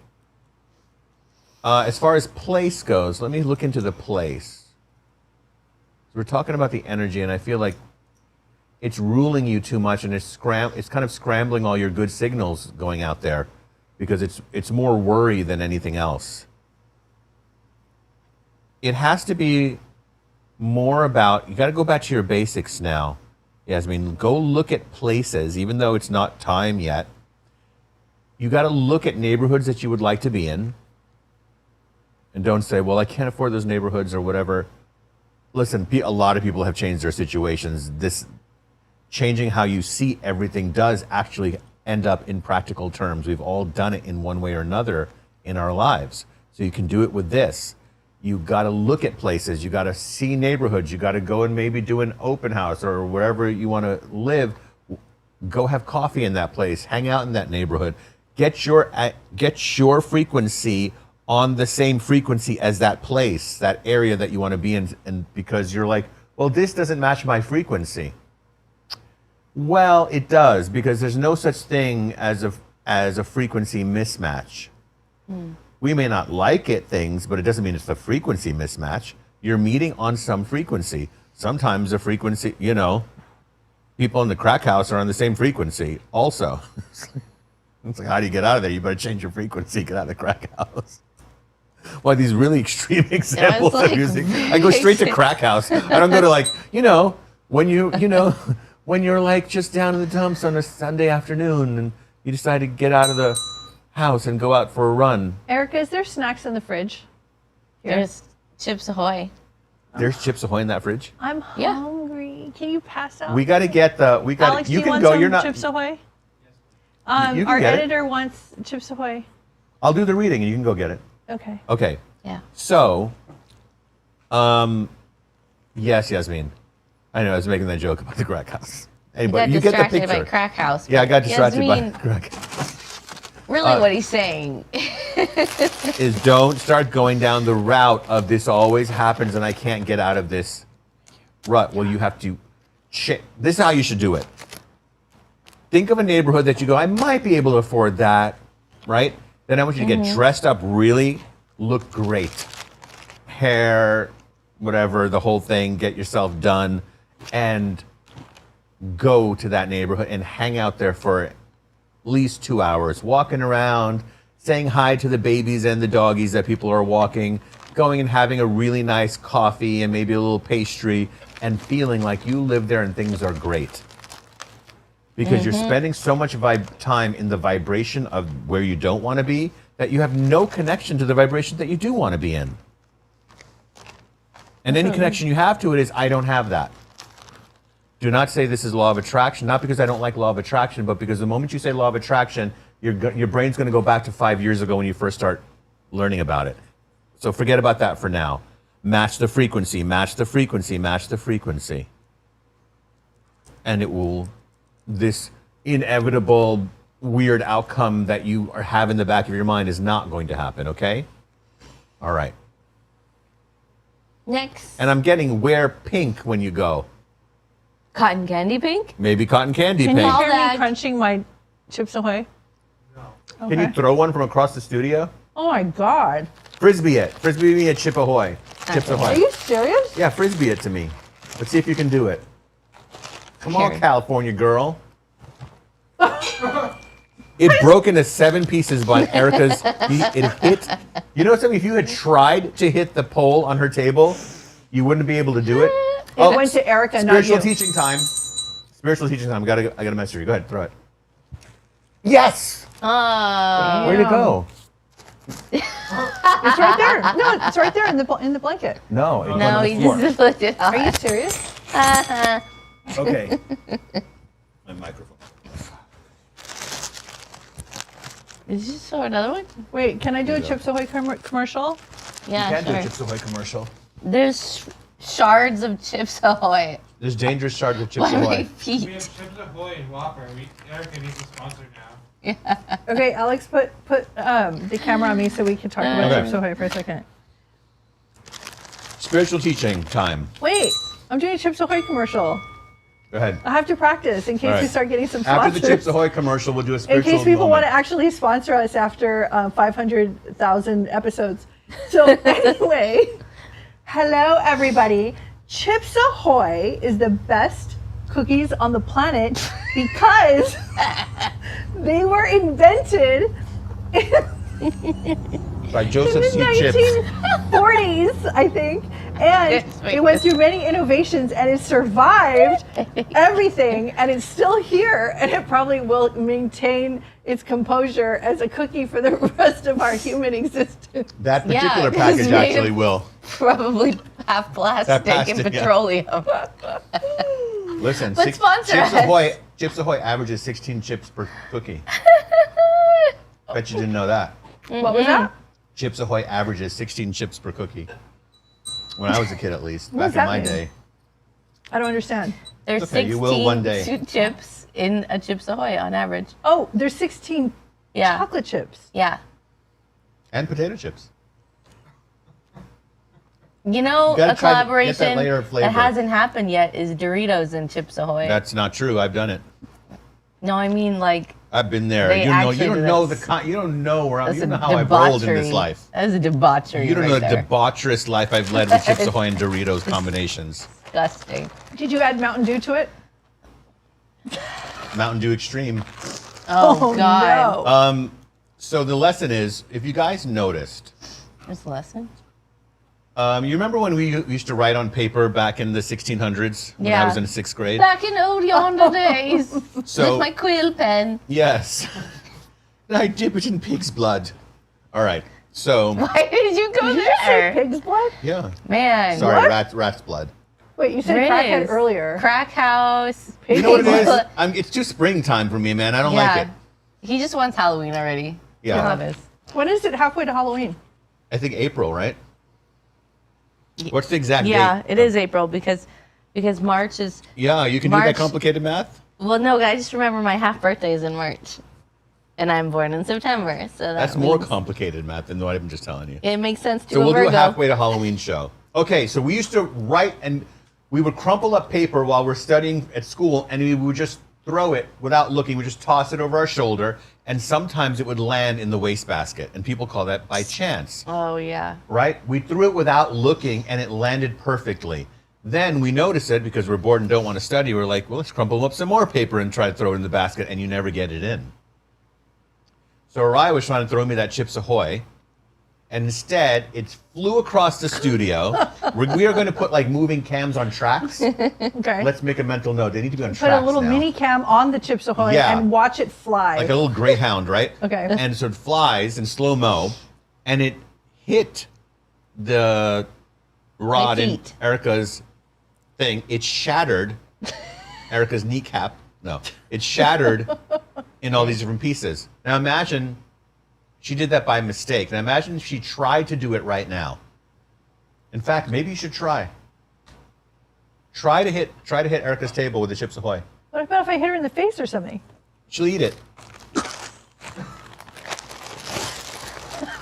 as far as place goes, let me look into the place. We're talking about the energy, and I feel like it's ruling you too much, and it's kind of scrambling all your good signals going out there, because it's more worry than anything else. It has to be more about, you got to go back to your basics now. Yasmin, go look at places, even though it's not time yet. you got to look at neighborhoods that you would like to be in, and don't say, well, I can't afford those neighborhoods or whatever. Listen, a lot of people have changed their situations. This changing how you see everything does actually end up in practical terms. We've all done it in one way or another in our lives. So you can do it with this. You got to look at places. You got to see neighborhoods. You got to go and maybe do an open house or wherever you want to live. Go have coffee in that place. Hang out in that neighborhood. Get your frequency on the same frequency as that place, that area that you want to be in. And because you're like, well, this doesn't match my frequency. Well, it does, because there's no such thing as a frequency mismatch. We may not like things, but it doesn't mean it's the frequency mismatch. You're meeting on some frequency. Sometimes the frequency, people in the crack house are on the same frequency also. It's like, how do you get out of there? You better change your frequency, get out of the crack house. Well, these really extreme examples I'm using. I go straight to crack house. I don't go to when you're like just down in the dumps on a Sunday afternoon and you decide to get out of the house and go out for a run. Erica, is there snacks in the fridge? Here. There's Chips Ahoy. There's Chips Ahoy in that fridge. I'm hungry. Can you pass out? We got to get Alex, you do you can want go. some You're not. Chips Ahoy? You can Our get it. editor wants Chips Ahoy. I'll do the reading and you can go get it. Okay. Okay. Yeah. So, yes, Yasmin. I know I was making that joke about the crack house. Hey, You but got you get the distracted picture. by crack house. Yeah, I got distracted by Yasmin, crack house. Really, what he's saying. Is don't start going down the route of this always happens and I can't get out of this rut. Well, you have to this is how you should do it. Think of a neighborhood that you go, I might be able to afford that, right? Then I want you to get dressed up really, look great. Hair, whatever, the whole thing, get yourself done, and go to that neighborhood and hang out there for at least 2 hours, walking around, saying hi to the babies and the doggies that people are walking, going and having a really nice coffee and maybe a little pastry, and feeling like you live there and things are great. Because you're spending so much time in the vibration of where you don't want to be that you have no connection to the vibration that you do want to be in. And any connection you have to it is, I don't have that. Do not say this is law of attraction, not because I don't like law of attraction, but because the moment you say law of attraction, your brain's going to go back to 5 years ago when you first start learning about it. So forget about that for now. Match the frequency, match the frequency, match the frequency. And it will, this inevitable weird outcome that you have in the back of your mind is not going to happen, okay? All right. Next. And I'm getting wear pink when you go. Cotton candy pink? Maybe cotton candy Can pink. you All hear that- me crunching my Chips Ahoy? No. Can you throw one from across the studio? Oh my God. Frisbee it. Frisbee me a Chip Ahoy. Chips Are Ahoy. you serious? Yeah, Frisbee it to me. Let's see if you can do it. Come on, Here. California girl. It broke into 7 pieces by Erica's. It hit. You know something? If you had tried to hit the pole on her table, you wouldn't be able to do it. It went to Erica, not Spiritual you. teaching time. Spiritual teaching time. I got a message for you. Go ahead, throw it. Yes. Oh. Where'd it go? It's right there. No, it's right there in the blanket. No, it went No, on the he floor. just flipped it off. Are you serious? Okay. My microphone. Did you just throw another one? Wait, can I do a Chips Ahoy commercial? Yeah, Can't do a sure. Chips Ahoy commercial. There's shards of Chips Ahoy There's dangerous shards of Chips by my Ahoy. We feet. have Chips Ahoy and Whopper. Erica needs a sponsor now. Okay, Alex, put the camera on me so we can talk about Okay. Chips Ahoy for a second. Spiritual teaching time. Wait, I'm doing a Chips Ahoy commercial. Go ahead. I have to practice in case All right. we start getting some After sponsors. the Chips Ahoy commercial, we'll do a in spiritual case people want moment. to actually sponsor us after 500,000 episodes. So anyway, hello everybody. Chips Ahoy is the best cookies on the planet because they were invented by Joseph C. Chips. 1940s, I think. And it went through many innovations and it survived everything, and it's still here, and it probably will maintain its composure as a cookie for the rest of our human existence. That particular it's package made actually of- will. Probably half plastic and plastic, yeah. petroleum. Listen, But sponsor Chips us. Ahoy. Chips Ahoy averages 16 chips per cookie. Bet you didn't know that. What was that? Chips Ahoy averages 16 chips per cookie. When I was a kid, at least, What back does in that my mean? day. I don't understand. There's It's okay, 16 you will one day. chips in a Chips Ahoy on average. Oh, there's 16 Yeah. chocolate chips. Yeah. And potato chips. You know, You gotta a try to get that collaboration layer of flavor. that hasn't happened yet is Doritos and Chips Ahoy. That's not true. I've done it. No, I mean like I've been there. They You know. actually You don't do know this. you don't know where I'm. that's You don't a know how I've rolled in this debauchery. life. That is a debauchery. You don't know right the there. debaucherous life I've led with Chips Ahoy and Doritos combinations. Disgusting. Did you add Mountain Dew to it? Mountain Dew Extreme. Oh, God. No. So the lesson is, if you guys noticed, There's a lesson. you remember when we used to write on paper back in the 1600s when I Yeah. was in 6th grade? Back in old yonder days, So- with my quill pen. Yes. And I dip it in pig's blood. All right. So, Why did you go Did you just say there? pig's blood? yeah. Man. Sorry, What? rat's blood. Wait, you said Riz. crackhead earlier. Crack house. You know what it is? blood. It's too springtime for me, man. I don't Yeah. like it. He just wants Halloween already. Yeah. That's all it is. When is it halfway to Halloween? I think April, right? What's the exact Yeah, date? it is April because March is. Yeah, you can do March. that complicated math? Well, no, I just remember my half birthday is in March, and I'm born in September, so That's more complicated math than what I'm just telling you. It makes sense to So a we'll do Virgo. a halfway to Halloween show. Okay, so we used to write and we would crumple up paper while we're studying at school, and we would just throw it without looking. We just toss it over our shoulder, and sometimes it would land in the wastebasket, and people call that by chance, Oh yeah. right? We threw it without looking, and it landed perfectly. Then we notice it because we're bored and don't want to study. We're like, well, let's crumple up some more paper and try to throw it in the basket, and you never get it in. So Araya was trying to throw me that Chips Ahoy, and instead it flew across the studio. We are going to put like moving cams on tracks. Okay. Let's make a mental note. They need to be on Put tracks a little now. mini cam on the Chips Ahoy Yeah. and watch it fly. Like a little greyhound, right? Okay. And so it flies in slow-mo, and it hit the rod in feet. Erica's thing. It shattered Erica's kneecap. No, it shattered in all these different pieces. Now imagine she did that by mistake. Now imagine if she tried to do it right now. In fact, maybe you should try. Try to hit Erica's table with the Chips Ahoy. What about if I hit her in the face or something? She'll eat it.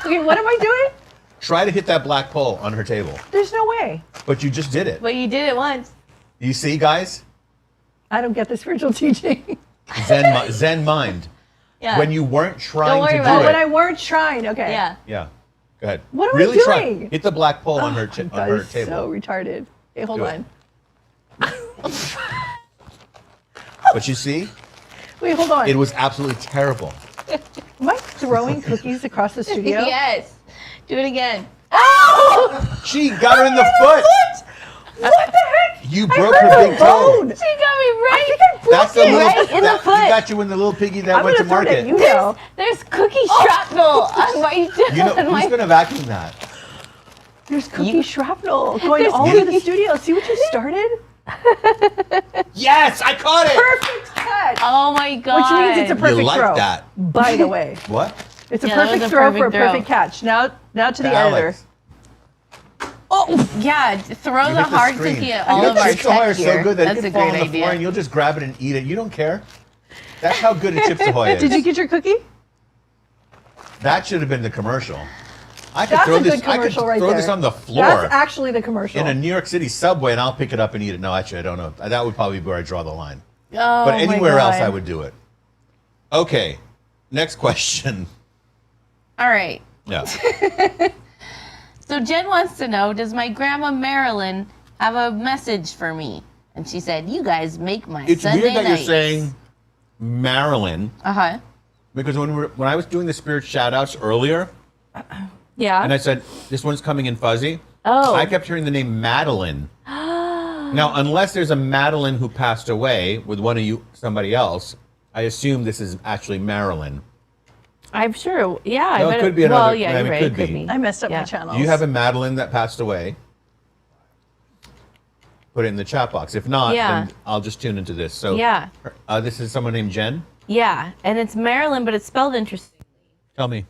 Okay, what am I doing? Try to hit that black pole on her table. There's no way. But you just did it. But you did it once. You see, guys? I don't get the spiritual teaching. Zen mind. Yeah. When you weren't trying worry to do about Oh, it. when I weren't trying. Okay. Yeah. Yeah. Go ahead. What am I really try. doing? Hit the black pole on her That on her is table. so retarded. Okay, hold Do on. it. But you see, Wait, hold on. it was absolutely terrible. Am I throwing cookies across the studio? Yes. Do it again. She got her in the foot. What the heck? You I broke hurt her a big toe. bone. She got me right. I think I broke That's the it. little right in the that- foot. You got you in the little piggy that I'm went to gonna throw it at market. you now. There's cookie shrapnel on my You know on who's my gonna vacuum that? There's cookie shrapnel going all You- over the studio. See what you started? Yes, I caught it. Perfect catch. Oh my god. Which means it's a perfect You like throw. that? By the way, What? it's a Yeah, that was perfect a throw for a perfect perfect throw. catch. Now to the Alex. editor. Oh yeah, throw You the hit the hard screen. cookie at You all know, of our Chips Ahoy are tech so gear. good that That's it a can fall great on the floor and idea. you'll just grab it and eat it. You don't care. That's how good a Chips Ahoy is. Did you get your cookie? That should have been the commercial. I could That's throw a this. good commercial right throw there. this on the floor That's actually the commercial. in a New York City subway, and I'll pick it up and eat it. No, actually, I don't know. That would probably be where I draw the line. Oh But my anywhere else, God. I would do it. Okay, next question. All right. Yeah. So Jen wants to know, does my grandma Marilyn have a message for me? And she said, you guys make my It's Sunday weird that you're nights. saying Marilyn Uh-huh. because when I was doing the spirit shout outs earlier, Yeah. And I said, this one's coming in fuzzy. Oh. I kept hearing the name Madeline. Now, unless there's a Madeline who passed away with somebody else, I assume this is actually Marilyn. I'm sure. Yeah. I No, it bet could be another. Well, yeah, I mean, you're right. Could be. I messed up Yeah. my channels. Do you have a Madeline that passed away? Put it in the chat box. If not, Yeah. then I'll just tune into this. So Yeah. This is someone named Jen. Yeah. And it's Marilyn, but it's spelled interesting. Tell me.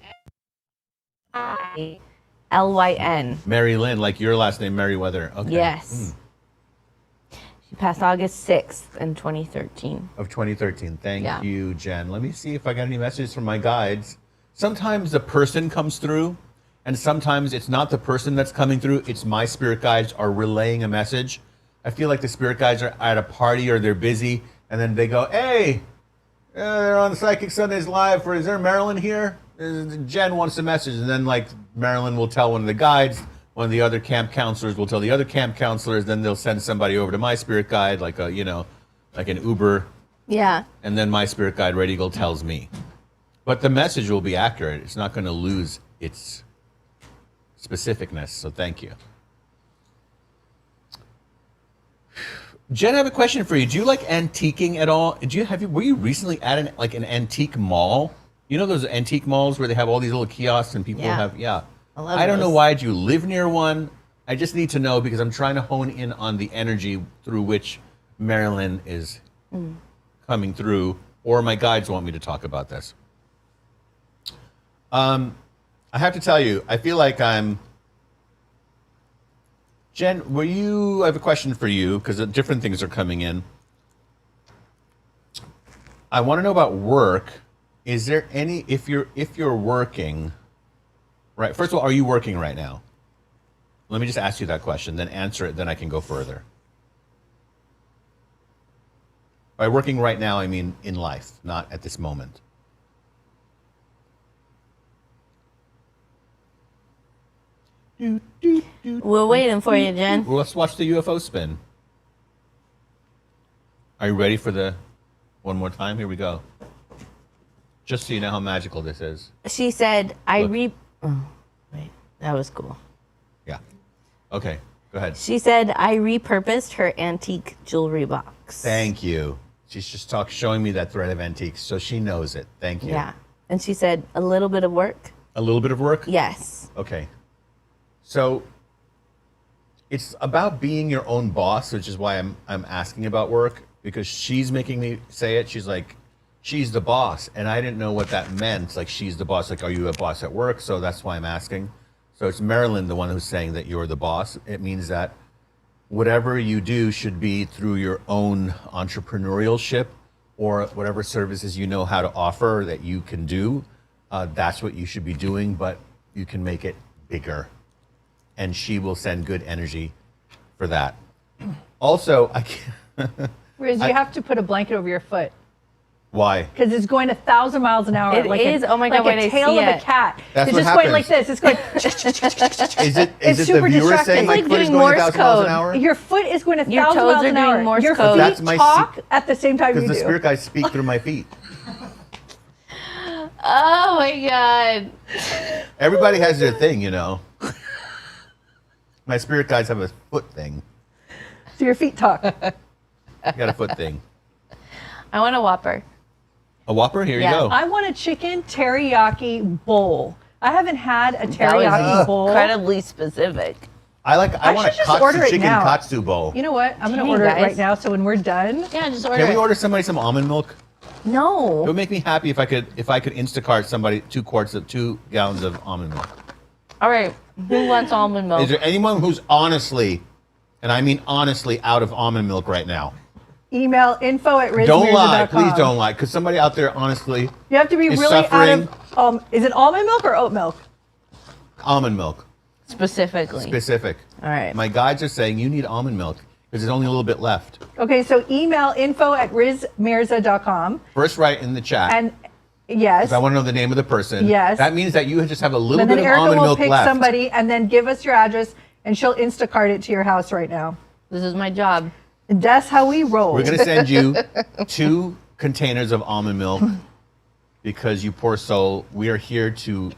Lyn. Mary Lynn, like your last name, Merriweather. Okay. Yes. She passed August 6th in 2013. Of 2013. Thank Yeah. you, Jen. Let me see if I got any messages from my guides. Sometimes the person comes through, and sometimes it's not the person that's coming through. It's my spirit guides are relaying a message. I feel like the spirit guides are at a party or they're busy, and then they go, hey, they're on Psychic Sundays Live. Is there Marilyn here? Jen wants a message. And then, like, Marilyn will tell one of the guides. One of the other camp counselors will tell the other camp counselors. Then they'll send somebody over to my spirit guide, like a, like an Uber. Yeah. And then my spirit guide, Red Eagle, tells me. But the message will be accurate. It's not going to lose its specificness. So thank you. Jen, I have a question for you. Do you like antiquing at all? Were you recently at an antique mall? You know those antique malls where they have all these little kiosks and people have I don't know why you live near one. I just need to know because I'm trying to hone in on the energy through which Marilyn is coming through, or my guides want me to talk about this. I have to tell you, I feel like Jen, I have a question for you because different things are coming in. I want to know about work. Is there any, if you're working, right? First of all, are you working right now? Let me just ask you that question, then answer it, then I can go further. By working right now, I mean in life, not at this moment. We're waiting for you, Jen. Well, let's watch the UFO spin. Are you ready for the one more time? Here we go. Just so you know how magical this is. She said, Oh, wait. That was cool. Yeah. Okay, go ahead. She said, I repurposed her antique jewelry box. Thank you. She's just showing me that thread of antiques, so she knows it. Thank you. Yeah. And she said, a little bit of work? A little bit of work? Yes. Okay. So it's about being your own boss, which is why I'm asking about work, because she's making me say it. She's like, she's the boss. And I didn't know what that meant. Like, she's the boss. Like, are you a boss at work? So that's why I'm asking. So it's Marilyn, the one who's saying that you're the boss. It means that whatever you do should be through your own entrepreneurship or whatever services you know how to offer that you can do. That's what you should be doing, but you can make it bigger. And she will send good energy for that. Also, I can't. Riz, you have to put a blanket over your foot. Why? Because it's going 1,000 miles an hour. It is. Oh my God, like wait, a I tail see of a it. cat. That's it's what just going happens. like this. It's going. Is it It's the super viewer distracting. saying It's my like foot is doing going Morse 1,000 miles an code. hour? Your foot is going 1,000 Your toes miles are an doing hour. Morse Your code. feet That's my talk at the same time you Because the do. spirit guides speak through my feet. Oh my God. Everybody has their thing, you know. My spirit guides have a foot thing. So your feet talk. I got a foot thing. I want a Whopper. A Whopper? Here Yeah. you go. I want a chicken teriyaki bowl. I haven't had a That teriyaki was bowl. incredibly specific. I I want a should just order katsu it chicken now. katsu bowl. You know what? I'm going to Dang, order it guys. right now. So when we're done, Yeah, just order Can we it. order somebody some almond milk? It No. would make me happy if I could Instacart somebody 2 gallons of almond milk. All right. Who wants almond milk? Is there anyone who's honestly, and I mean honestly, out of almond milk right now? email info@rizmirza.com. Don't lie. Please don't lie. Because somebody out there, honestly, You have to be is really suffering. out of. Is it almond milk or oat milk? Almond milk. Specifically. Specific. All right. My guides are saying you need almond milk because there's only a little bit left. Okay, so email info@rizmirza.com. First, write in the chat. And yes. I want to know the name of the person. Yes. That means that you just have a little And bit then of Erica almond will milk pick left. somebody and then give us your address and she'll Instacart it to your house right now. This is my job. That's how we roll. We're going to send you 2 containers of almond milk because you poor soul, we are here to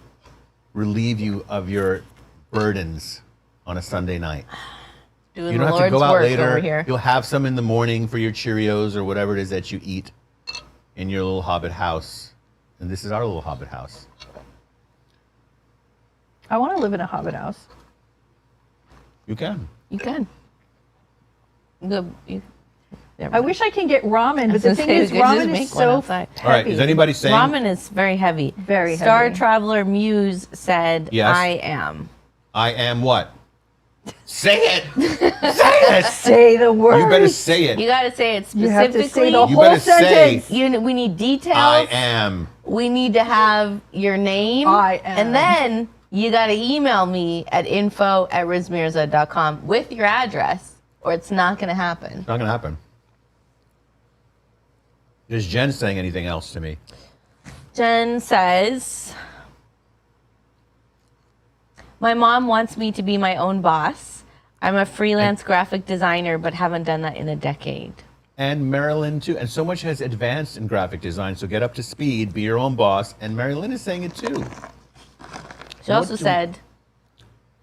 relieve you of your burdens on a Sunday night. Doing You the don't have Lord's to go out work later. over here. You'll have some in the morning for your Cheerios or whatever it is that you eat in your little hobbit house. And this is our little hobbit house. I want to live in a hobbit house. You can. You can. I wish I can get ramen, but the was thing gonna is, say, we could just ramen make is one so outside. heavy. All right. Is anybody saying? Ramen is very heavy. Very Star heavy. Traveler Muse said, Yes. I am. I am what? Say it. Say it. Say the word. You better say it. You got to say it You have specifically. to say the You whole better say- sentence. We need details. I am. We need to have your name. I am. And then you got to email me at info@rizmirza.com with your address, or it's not going to happen. Not gonna happen. Is Jen saying anything else to me? Jen says, my mom wants me to be my own boss. I'm a freelance graphic designer, but haven't done that in a decade. And Marilyn too. And so much has advanced in graphic design. So get up to speed, be your own boss. And Marilyn is saying it too. She also What do- said,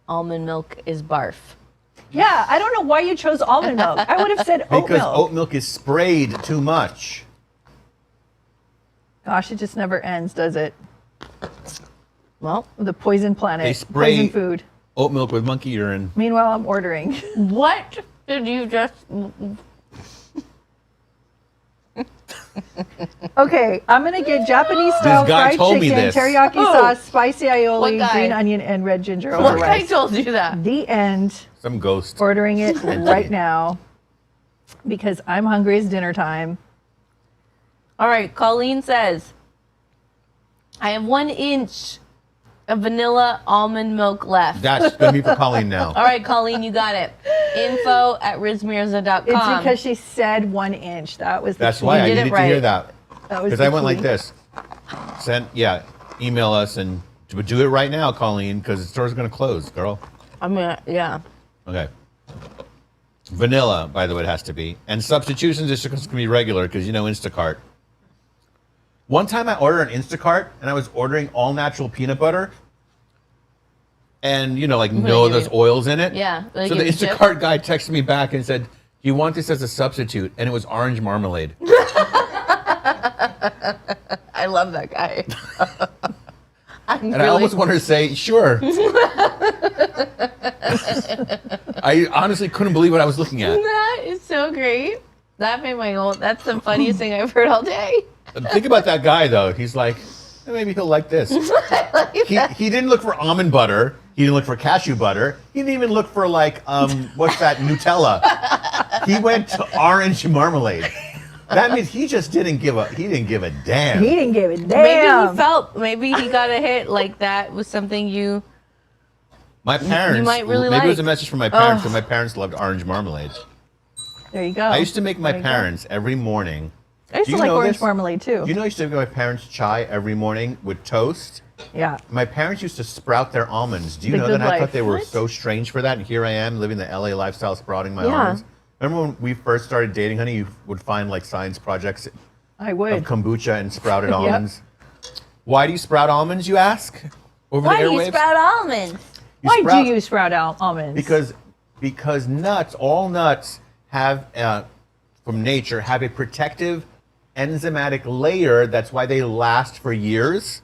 almond milk is barf. Yeah, I don't know why you chose almond milk. I would have said oat Because milk. oat milk is sprayed too much. Gosh, it just never ends, does it? Well, The poison planet, They spray poison food. oat milk with monkey urine. Meanwhile, I'm ordering. what did you just... Okay, I'm gonna get Japanese style guy fried told me chicken, this. teriyaki Who? sauce, spicy What aioli, guy? green onion, and red ginger over What guy rice. told you that? The end. Some ghost. Ordering it right now because I'm hungry. It's dinner time. All right, Colleen says, I have 1 inch of vanilla almond milk left. That's going to be for Colleen now. All right, Colleen, you got it. info@rizmirza.com. It's because she said 1 inch. That was the That's key. why I did it needed to hear right. that. That was Because the I went key. like this. Email us and but do it right now, Colleen, because the store's going to close, girl. I mean, yeah. Okay. Vanilla, by the way, it has to be. And substitutions is just going to be regular because you know Instacart. One time I ordered an Instacart and I was ordering all natural peanut butter. And, you know, like no give there's you- oils in it. Yeah, they So the give you chips. Instacart guy texted me back and said, do you want this as a substitute? And it was orange marmalade. I love that guy. And I almost wanted to say, sure. I honestly couldn't believe what I was looking at. That is so great. That made my whole, that's the funniest thing I've heard all day. Think about that guy, though. He's like, "Eh, maybe he'll like this. He didn't look for almond butter. He didn't look for cashew butter. He didn't even look for like, what's that, Nutella. He went to orange marmalade. That means he just didn't give a damn. He didn't give a damn. Maybe he got a hit like that was something you, My parents, might really maybe it was a like. message from my parents, because my parents loved orange marmalade. There you go. I used to make my There you go. parents every morning. I used Do to you like know orange this? marmalade too. You know, I used to make my parents chai every morning with toast. Yeah. My parents used to sprout their almonds. Do you The know good that? I thought life. they were What? so strange for that. And here I am living the LA lifestyle, sprouting my Yeah. almonds. Remember when we first started dating, honey? You would find like science projects I of would. kombucha and sprouted almonds. Why do you sprout almonds, you ask? Over why the do you airwaves? sprout almonds? Why sprout- do you sprout out almonds? Because nuts, all nuts have from nature have a protective enzymatic layer. That's why they last for years.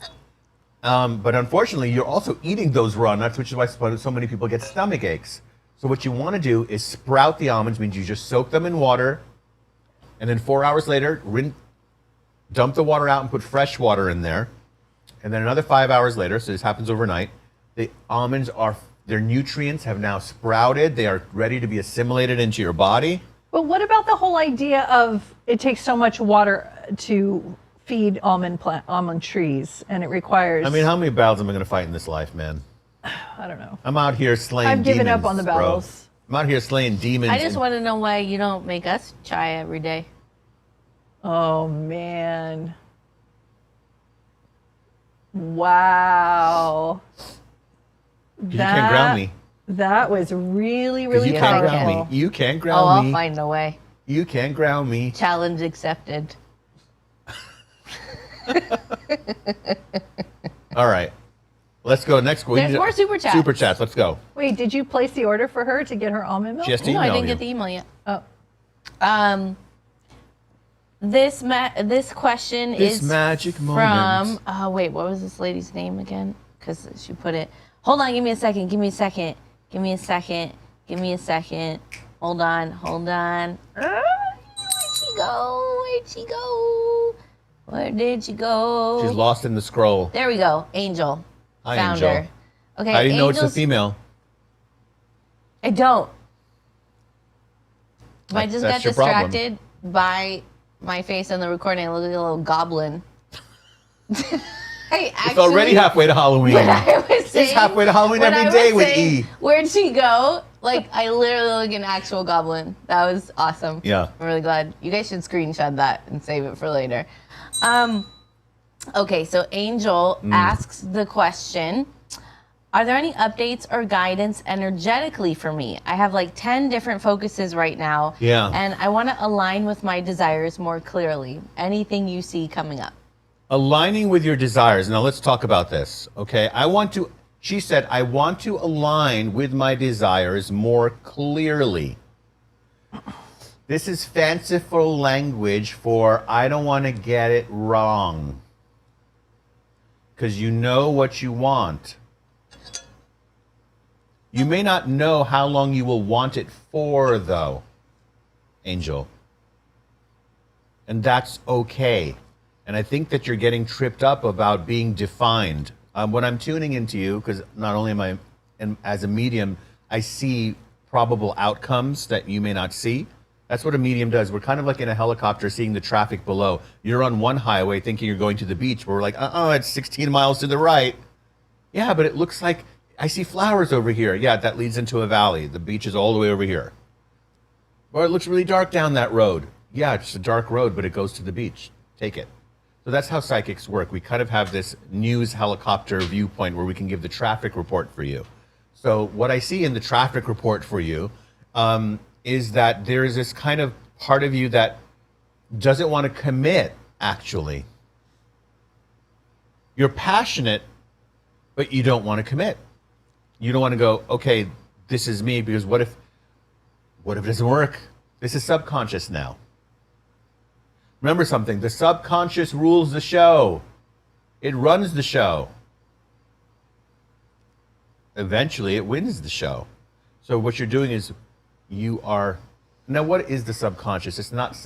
But unfortunately, you're also eating those raw nuts, which is why so many people get stomach aches. So what you want to do is sprout the almonds, means you just soak them in water, and then 4 hours later, dump the water out and put fresh water in there. And then another 5 hours later, so this happens overnight, the almonds their nutrients have now sprouted. They are ready to be assimilated into your body. But what about the whole idea of it takes so much water to feed almond trees, and it requires? I mean, how many battles am I going to fight in this life, man? I don't know. I'm out here slaying I've demons, given up on the bro. battles. I'm out here slaying demons. I just and- want to know why you don't make us chai every day. Oh man! Wow. You can't ground me. That was really, 'Cause really you can't powerful. ground me. You can't Oh, ground I'll me. find a way. You can't ground me. Challenge accepted. All right. Let's go next. There's more super chats. Super chats. Let's go. Wait, did you place the order for her to get her almond milk? She has to No, I email didn't you. get the email yet. Oh. This question This is magic moment. from. Wait, what was this lady's name again? Because she put it. Hold on, give me a second. Give me a second. Give me a second. Give me a second. Hold on. Hold on. Where'd she go? Where'd she go? Where did she go? She's lost in the scroll. There we go. Angel. Hi, Found Angel. her. Okay. I didn't know it's a Angel's- female. I don't. I just got That's your problem. distracted by my face on the recording. I look like a little goblin. Hey, It's already halfway to Halloween. When I was saying, It's halfway to Halloween when every I day was with saying, E. Where'd she go? Like, I literally look like an actual goblin. That was awesome. Yeah. I'm really glad. You guys should screenshot that and save it for later. Okay, so Angel asks the question, are there any updates or guidance energetically for me? I have like 10 different focuses right now. Yeah. And I want to align with my desires more clearly. Anything you see coming up? Aligning with your desires. Now let's talk about this. Okay. She said, I want to align with my desires more clearly. This is fanciful language for I don't want to get it wrong. Because you know what you want. You may not know how long you will want it for, though, Angel. And that's okay. And I think that you're getting tripped up about being defined. When I'm tuning into you, because not only am I, as a medium, I see probable outcomes that you may not see. That's what a medium does. We're kind of like in a helicopter seeing the traffic below. You're on one highway thinking you're going to the beach, but we're like, it's 16 miles to the right. Yeah, but it looks like I see flowers over here. Yeah, that leads into a valley. The beach is all the way over here. Or it looks really dark down that road. Yeah, it's a dark road, but it goes to the beach. Take it. So that's how psychics work. We kind of have this news helicopter viewpoint where we can give the traffic report for you. So what I see in the traffic report for you is that there is this kind of part of you that doesn't want to commit, actually. You're passionate, but you don't want to commit. You don't want to go, okay, this is me, because what if it doesn't work? This is subconscious now. Remember something, the subconscious rules the show. It runs the show. Eventually, it wins the show. So what you're doing is now what is the subconscious? It's not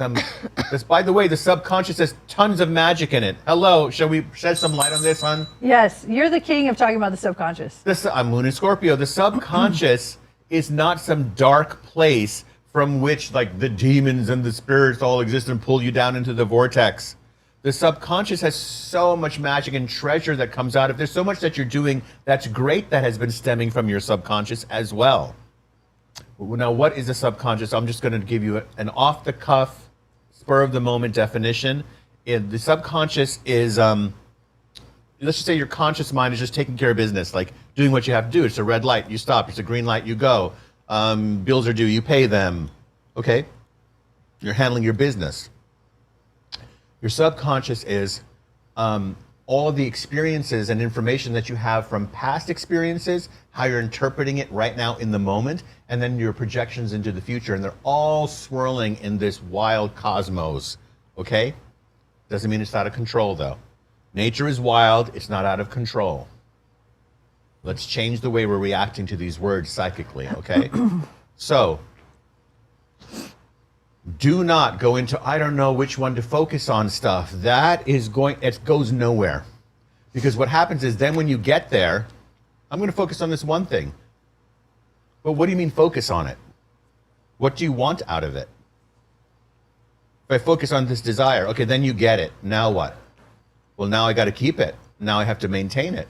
by the way, the subconscious has tons of magic in it. Hello, shall we shed some light on this, hon? Yes, you're the king of talking about the subconscious. I'm Moon in Scorpio. The subconscious is not some dark place from which like the demons and the spirits all exist and pull you down into the vortex. The subconscious has so much magic and treasure that comes out. If there's so much that you're doing that's great that has been stemming from your subconscious as well. Now, what is the subconscious? I'm just going to give you an off-the-cuff, spur-of-the-moment definition. The subconscious is, let's just say your conscious mind is just taking care of business, like doing what you have to do. It's a red light, you stop. It's a green light, you go. Bills are due, you pay them. Okay? You're handling your business. Your subconscious is all of the experiences and information that you have from past experiences, how you're interpreting it right now in the moment, and then your projections into the future. And they're all swirling in this wild cosmos. Okay? Doesn't mean it's out of control, though. Nature is wild, it's not out of control. Let's change the way we're reacting to these words psychically, okay? So, do not go into, I don't know which one to focus on stuff. It goes nowhere. Because what happens is then when you get there, I'm going to focus on this one thing. But what do you mean focus on it? What do you want out of it? If I focus on this desire, okay, then you get it. Now what? Well, now I got to keep it. Now I have to maintain it.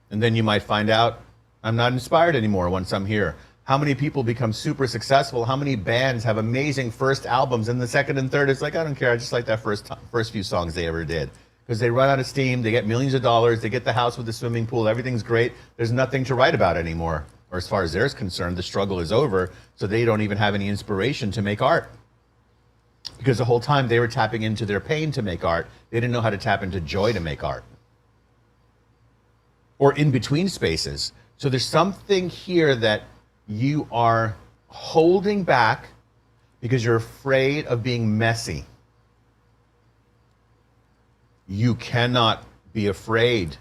And then you might find out I'm not inspired anymore once I'm here. How many people become super successful? How many bands have amazing first albums and the second and third, it's like, I don't care. I just like that first few songs they ever did. Because they run out of steam, they get millions of dollars, they get the house with the swimming pool, everything's great. There's nothing to write about anymore. Or as far as they're concerned, the struggle is over, so they don't even have any inspiration to make art. Because the whole time they were tapping into their pain to make art, they didn't know how to tap into joy to make art. or in between spaces. So there's something here that you are holding back because you're afraid of being messy. You cannot be afraid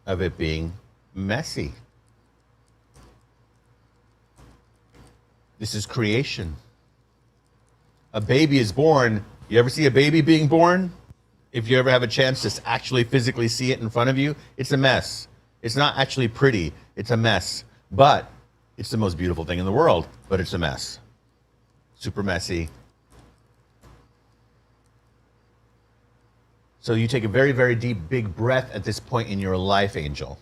of it being messy. This is creation. A baby is born. You ever see a baby being born? If you ever have a chance to actually physically see it in front of you, it's a mess. It's not actually pretty. It's a mess. But it's the most beautiful thing in the world, but it's a mess. Super messy. So you take a very, very deep, big breath at this point in your life, Angel.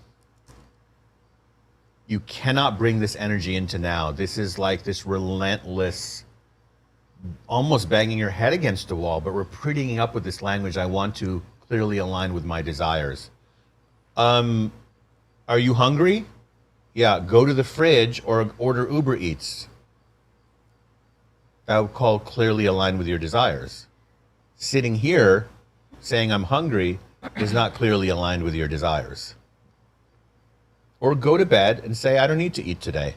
You cannot bring this energy into now. This is like this relentless, almost banging your head against a wall, but we're prettying up with this language. I want to clearly align with my desires. Are you hungry? Yeah, go to the fridge or order Uber Eats. That would call clearly aligned with your desires. Sitting here saying I'm hungry is not clearly aligned with your desires. Or go to bed and say I don't need to eat today.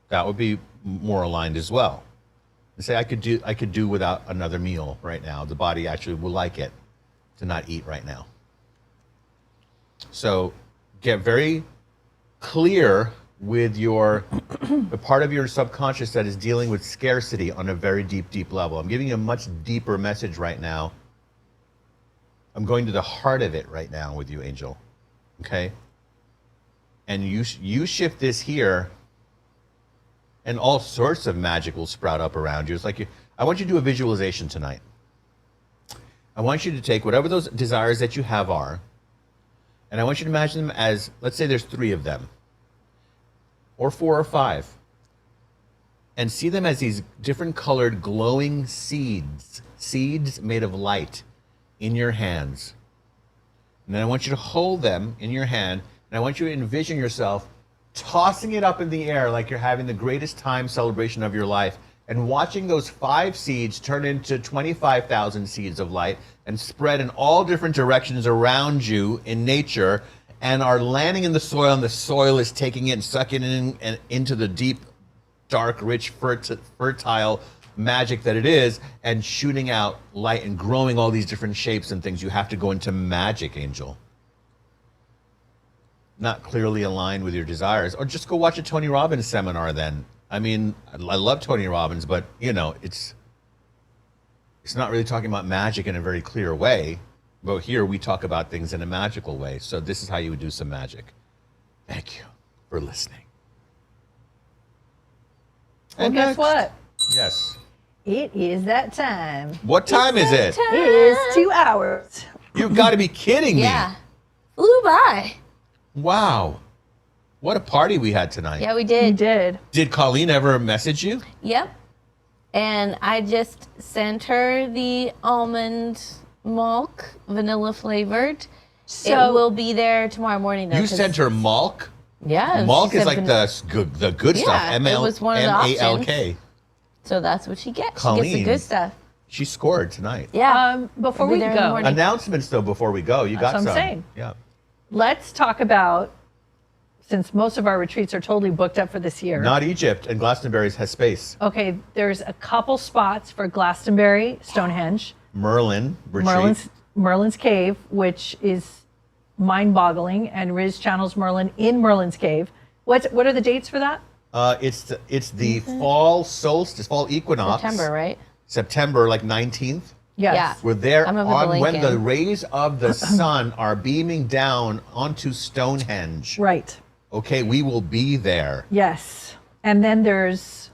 That would be more aligned as well. And say I could do without another meal right now. The body actually will like it to not eat right now. So get very clear with the part of your subconscious that is dealing with scarcity on a very deep, deep level. I'm giving you a much deeper message right now. I'm going to the heart of it right now with you, Angel. Okay? And you shift this here, and all sorts of magic will sprout up around you. It's like I want you to do a visualization tonight. I want you to take whatever those desires that you have are, and I want you to imagine them as, let's say there's 3 of them, or 4 or 5, and see them as these different colored glowing seeds made of light in your hands. And then I want you to hold them in your hand, and I want you to envision yourself tossing it up in the air like you're having the greatest time celebration of your life, and watching those 5 seeds turn into 25,000 seeds of light and spread in all different directions around you in nature, and are landing in the soil, and the soil is taking it and sucking it in and into the deep, dark, rich, fertile magic that it is, and shooting out light and growing all these different shapes and things. You have to go into magic, Angel. Not clearly aligned with your desires. Or just go watch a Tony Robbins seminar then. I mean, I love Tony Robbins, but you know, it's not really talking about magic in a very clear way. But here we talk about things in a magical way. So this is how you would do some magic. Thank you for listening. Well, And guess next. what? Yes. It is that time. What time is it? It is 2 hours. You've got to be kidding me. Yeah. Flew by. Wow. What a party we had tonight. Yeah, we You did. did. Did Colleen ever message you? Yep. And I just sent her the almond milk, vanilla flavored. So- it will be there tomorrow morning. Though, You 'cause- sent her Malk? Yeah. Malk she is said like vanilla. the good stuff. Yeah, it was one of the M-A-L-K. So that's what she gets. She gets Colleen. the good stuff. She scored tonight. Yeah. Before I'll be we there in the go, morning. Announcements though before we go. You got That's what I'm some. saying. Yeah. let's talk about, since most of our retreats are totally booked up for this year. Not Egypt, and Glastonbury's has space. Okay, there's a couple spots for Glastonbury, Stonehenge, Merlin retreat. Merlin's Cave, which is mind-boggling, and Riz channels Merlin in Merlin's Cave. What are the dates for that? It's the fall solstice, fall equinox. September, right? September, like 19th. Yes. Yeah. We're there I'm over the on when Lincoln. the rays of the sun are beaming down onto Stonehenge. Right. Okay, we will be there. Yes. And then there's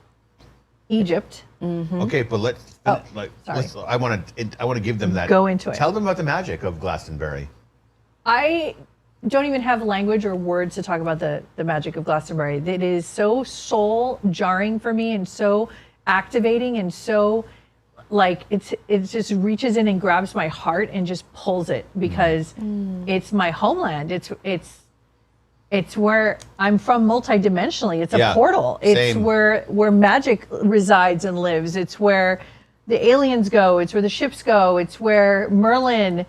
Egypt. Okay, but let's Oh, sorry. I want to give them that. Go into it. Tell them about the magic of Glastonbury. I don't even have language or words to talk about the magic of Glastonbury. It is so soul jarring for me and so activating and so like it just reaches in and grabs my heart and just pulls it because it's my homeland. It's where I'm from multidimensionally. It's a Yeah, portal. It's same. where magic resides and lives. It's where the aliens go. It's where the ships go. It's where Merlin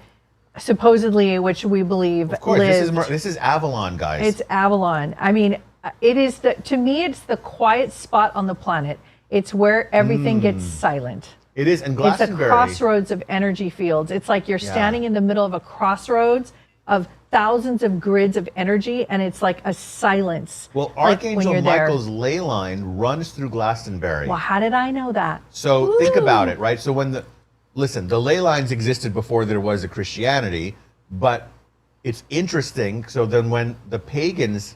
supposedly, which we believe Of course, lived. this is Avalon, guys. It's Avalon. I mean, it is to me, it's the quiet spot on the planet. It's where everything gets silent. It is, and It's a Glastonbury. crossroads of energy fields. It's like you're standing in the middle of a crossroads of thousands of grids of energy, and it's like a silence. Well, like when Archangel you're there. Michael's ley line runs through Glastonbury. Well, how did I know that? So think Ooh. about it, right? So listen, the ley lines existed before there was a Christianity, but it's interesting. So then when the pagans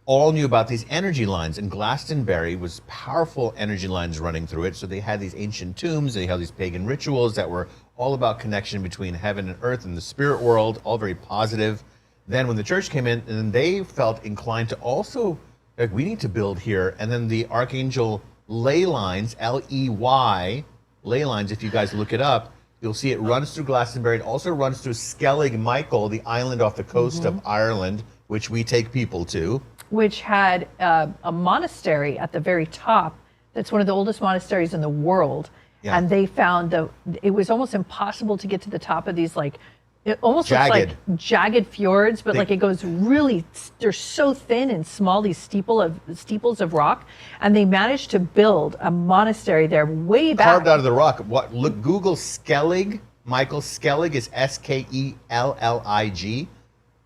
all knew about these energy lines, and Glastonbury was powerful energy lines running through it. So they had these ancient tombs, they had these pagan rituals that were all about connection between heaven and earth and the spirit world, all very positive. Then when the church came in, and they felt inclined to also, like, we need to build here. And then the Archangel ley lines, L-E-Y, ley lines, if you guys look it up, you'll see it runs through Glastonbury. It also runs through Skellig Michael, the island off the coast of Ireland, which we take people to. Which had a monastery at the very top. That's one of the oldest monasteries in the world. Yeah. And they found it was almost impossible to get to the top of these, like, it almost looks like jagged fjords, but like it goes really, they're so thin and small, these steeples of rock. And they managed to build a monastery there way back. Carved out of the rock. Look, Google Skellig. Michael Skellig is Skellig.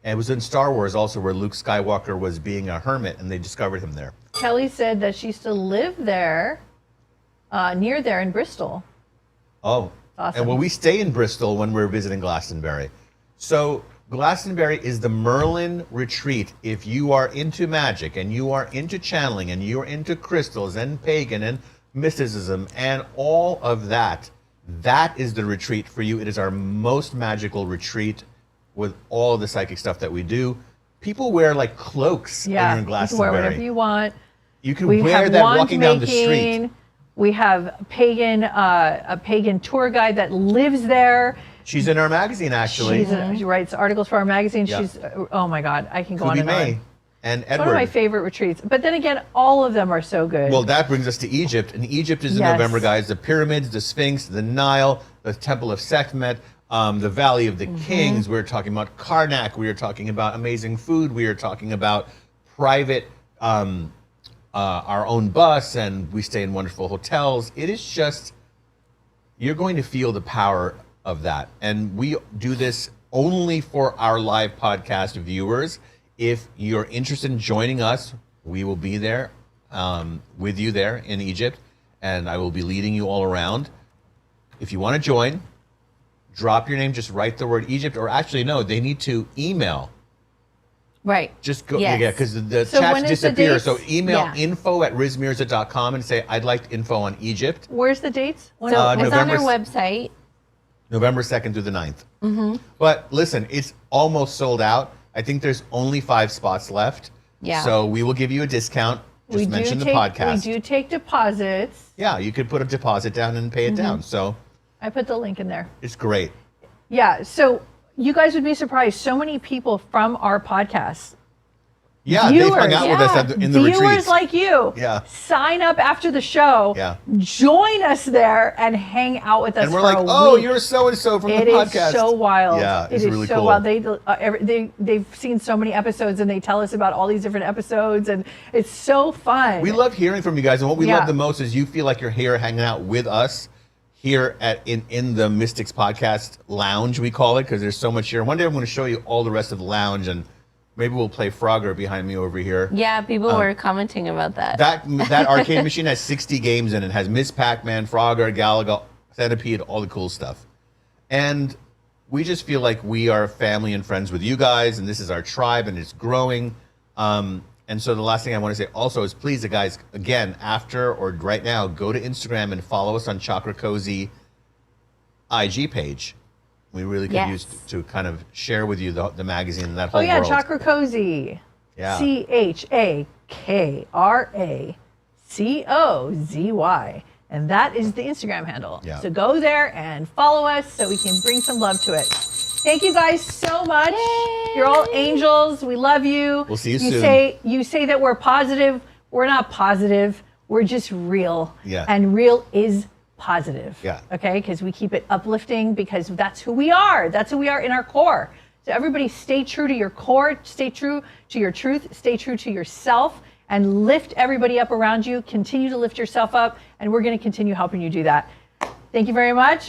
And it was in Star Wars also, where Luke Skywalker was being a hermit, and they discovered him there. Kelly said that she used to live there, near there in Bristol. Oh, Awesome. And well, we stay in Bristol when we're visiting Glastonbury. So Glastonbury is the Merlin retreat. If you are into magic, and you are into channeling, and you're into crystals and pagan and mysticism and all of that, that is the retreat for you. It is our most magical retreat with all the psychic stuff that we do. People wear like cloaks when you're in You can Glastonbury. wear whatever you want. You can We wear have that wand walking down the making. street. We have a pagan tour guide that lives there. She's in our magazine, actually. She writes articles for our magazine. Yeah. She's, oh my God, I can go on Kubi and May on. and It's one of my Edward. favorite retreats. But then again, all of them are so good. Well, that brings us to Egypt. And Egypt is in Yes. November, guys. The pyramids, the Sphinx, the Nile, the Temple of Sekhmet, the Valley of the Kings. We're talking about Karnak. We are talking about amazing food. We are talking about private, our own bus, and we stay in wonderful hotels. It is just, you're going to feel the power of that. And we do this only for our live podcast viewers. If you're interested in joining us, we will be there with you there in Egypt, and I will be leading you all around. If you want to join, drop your name, just write the word Egypt, or actually, no, they need to email. Right. Just go, Yes. yeah, because the So when chats is the disappear. dates? So email Yeah. info@rizmirza.com and say, I'd like info on Egypt. Where's the dates? When- So it's on November our website. November 2nd through the 9th. But listen, it's almost sold out. I think there's only 5 spots left. Yeah. So we will give you a discount. Just mention the podcast. We do take deposits. Yeah, you could put a deposit down and pay it down. So I put the link in there. it's great. Yeah. So you guys would be surprised. So many people from our podcast. Yeah, they've hung out with us in the Viewers retreats. like you. Yeah. Sign up after the show. Yeah. Join us there and hang out with us And we're for like, a oh, week. you're so-and-so from It the is podcast. so wild. Yeah, it's it is really so cool. wild. They've seen so many episodes, and they tell us about all these different episodes, and it's so fun. We love hearing from you guys, and what we Yeah. love the most is you feel like you're here hanging out with us here in the Mystics Podcast Lounge, we call it, because there's so much here. One day I'm going to show you all the rest of the lounge, and maybe we'll play Frogger behind me over here. Yeah, people were commenting about that. That arcade machine has 60 games in it. It has Miss Pac-Man, Frogger, Galaga, Centipede, all the cool stuff. And we just feel like we are family and friends with you guys, and this is our tribe, and it's growing. And so the last thing I want to say also is, please, guys, again, after or right now, go to Instagram and follow us on Chakra Cozy IG page. We really could Yes. use to kind of share with you the magazine and that Oh whole yeah, world. Chakra Cozy. Yeah. CHAKRACOZY. And that is the Instagram handle. Yeah. So go there and follow us so we can bring some love to it. Thank you guys so much. You're all angels. We love you. We'll see you soon. soon. You say that we're positive. We're not positive. We're just real. Yeah. And real is positive. Yeah. Okay, because we keep it uplifting because that's who we are. That's who we are in our core. So everybody stay true to your core, stay true to your truth, stay true to yourself, and lift everybody up around you. Continue to lift yourself up, and we're going to continue helping you do that. Thank you very much.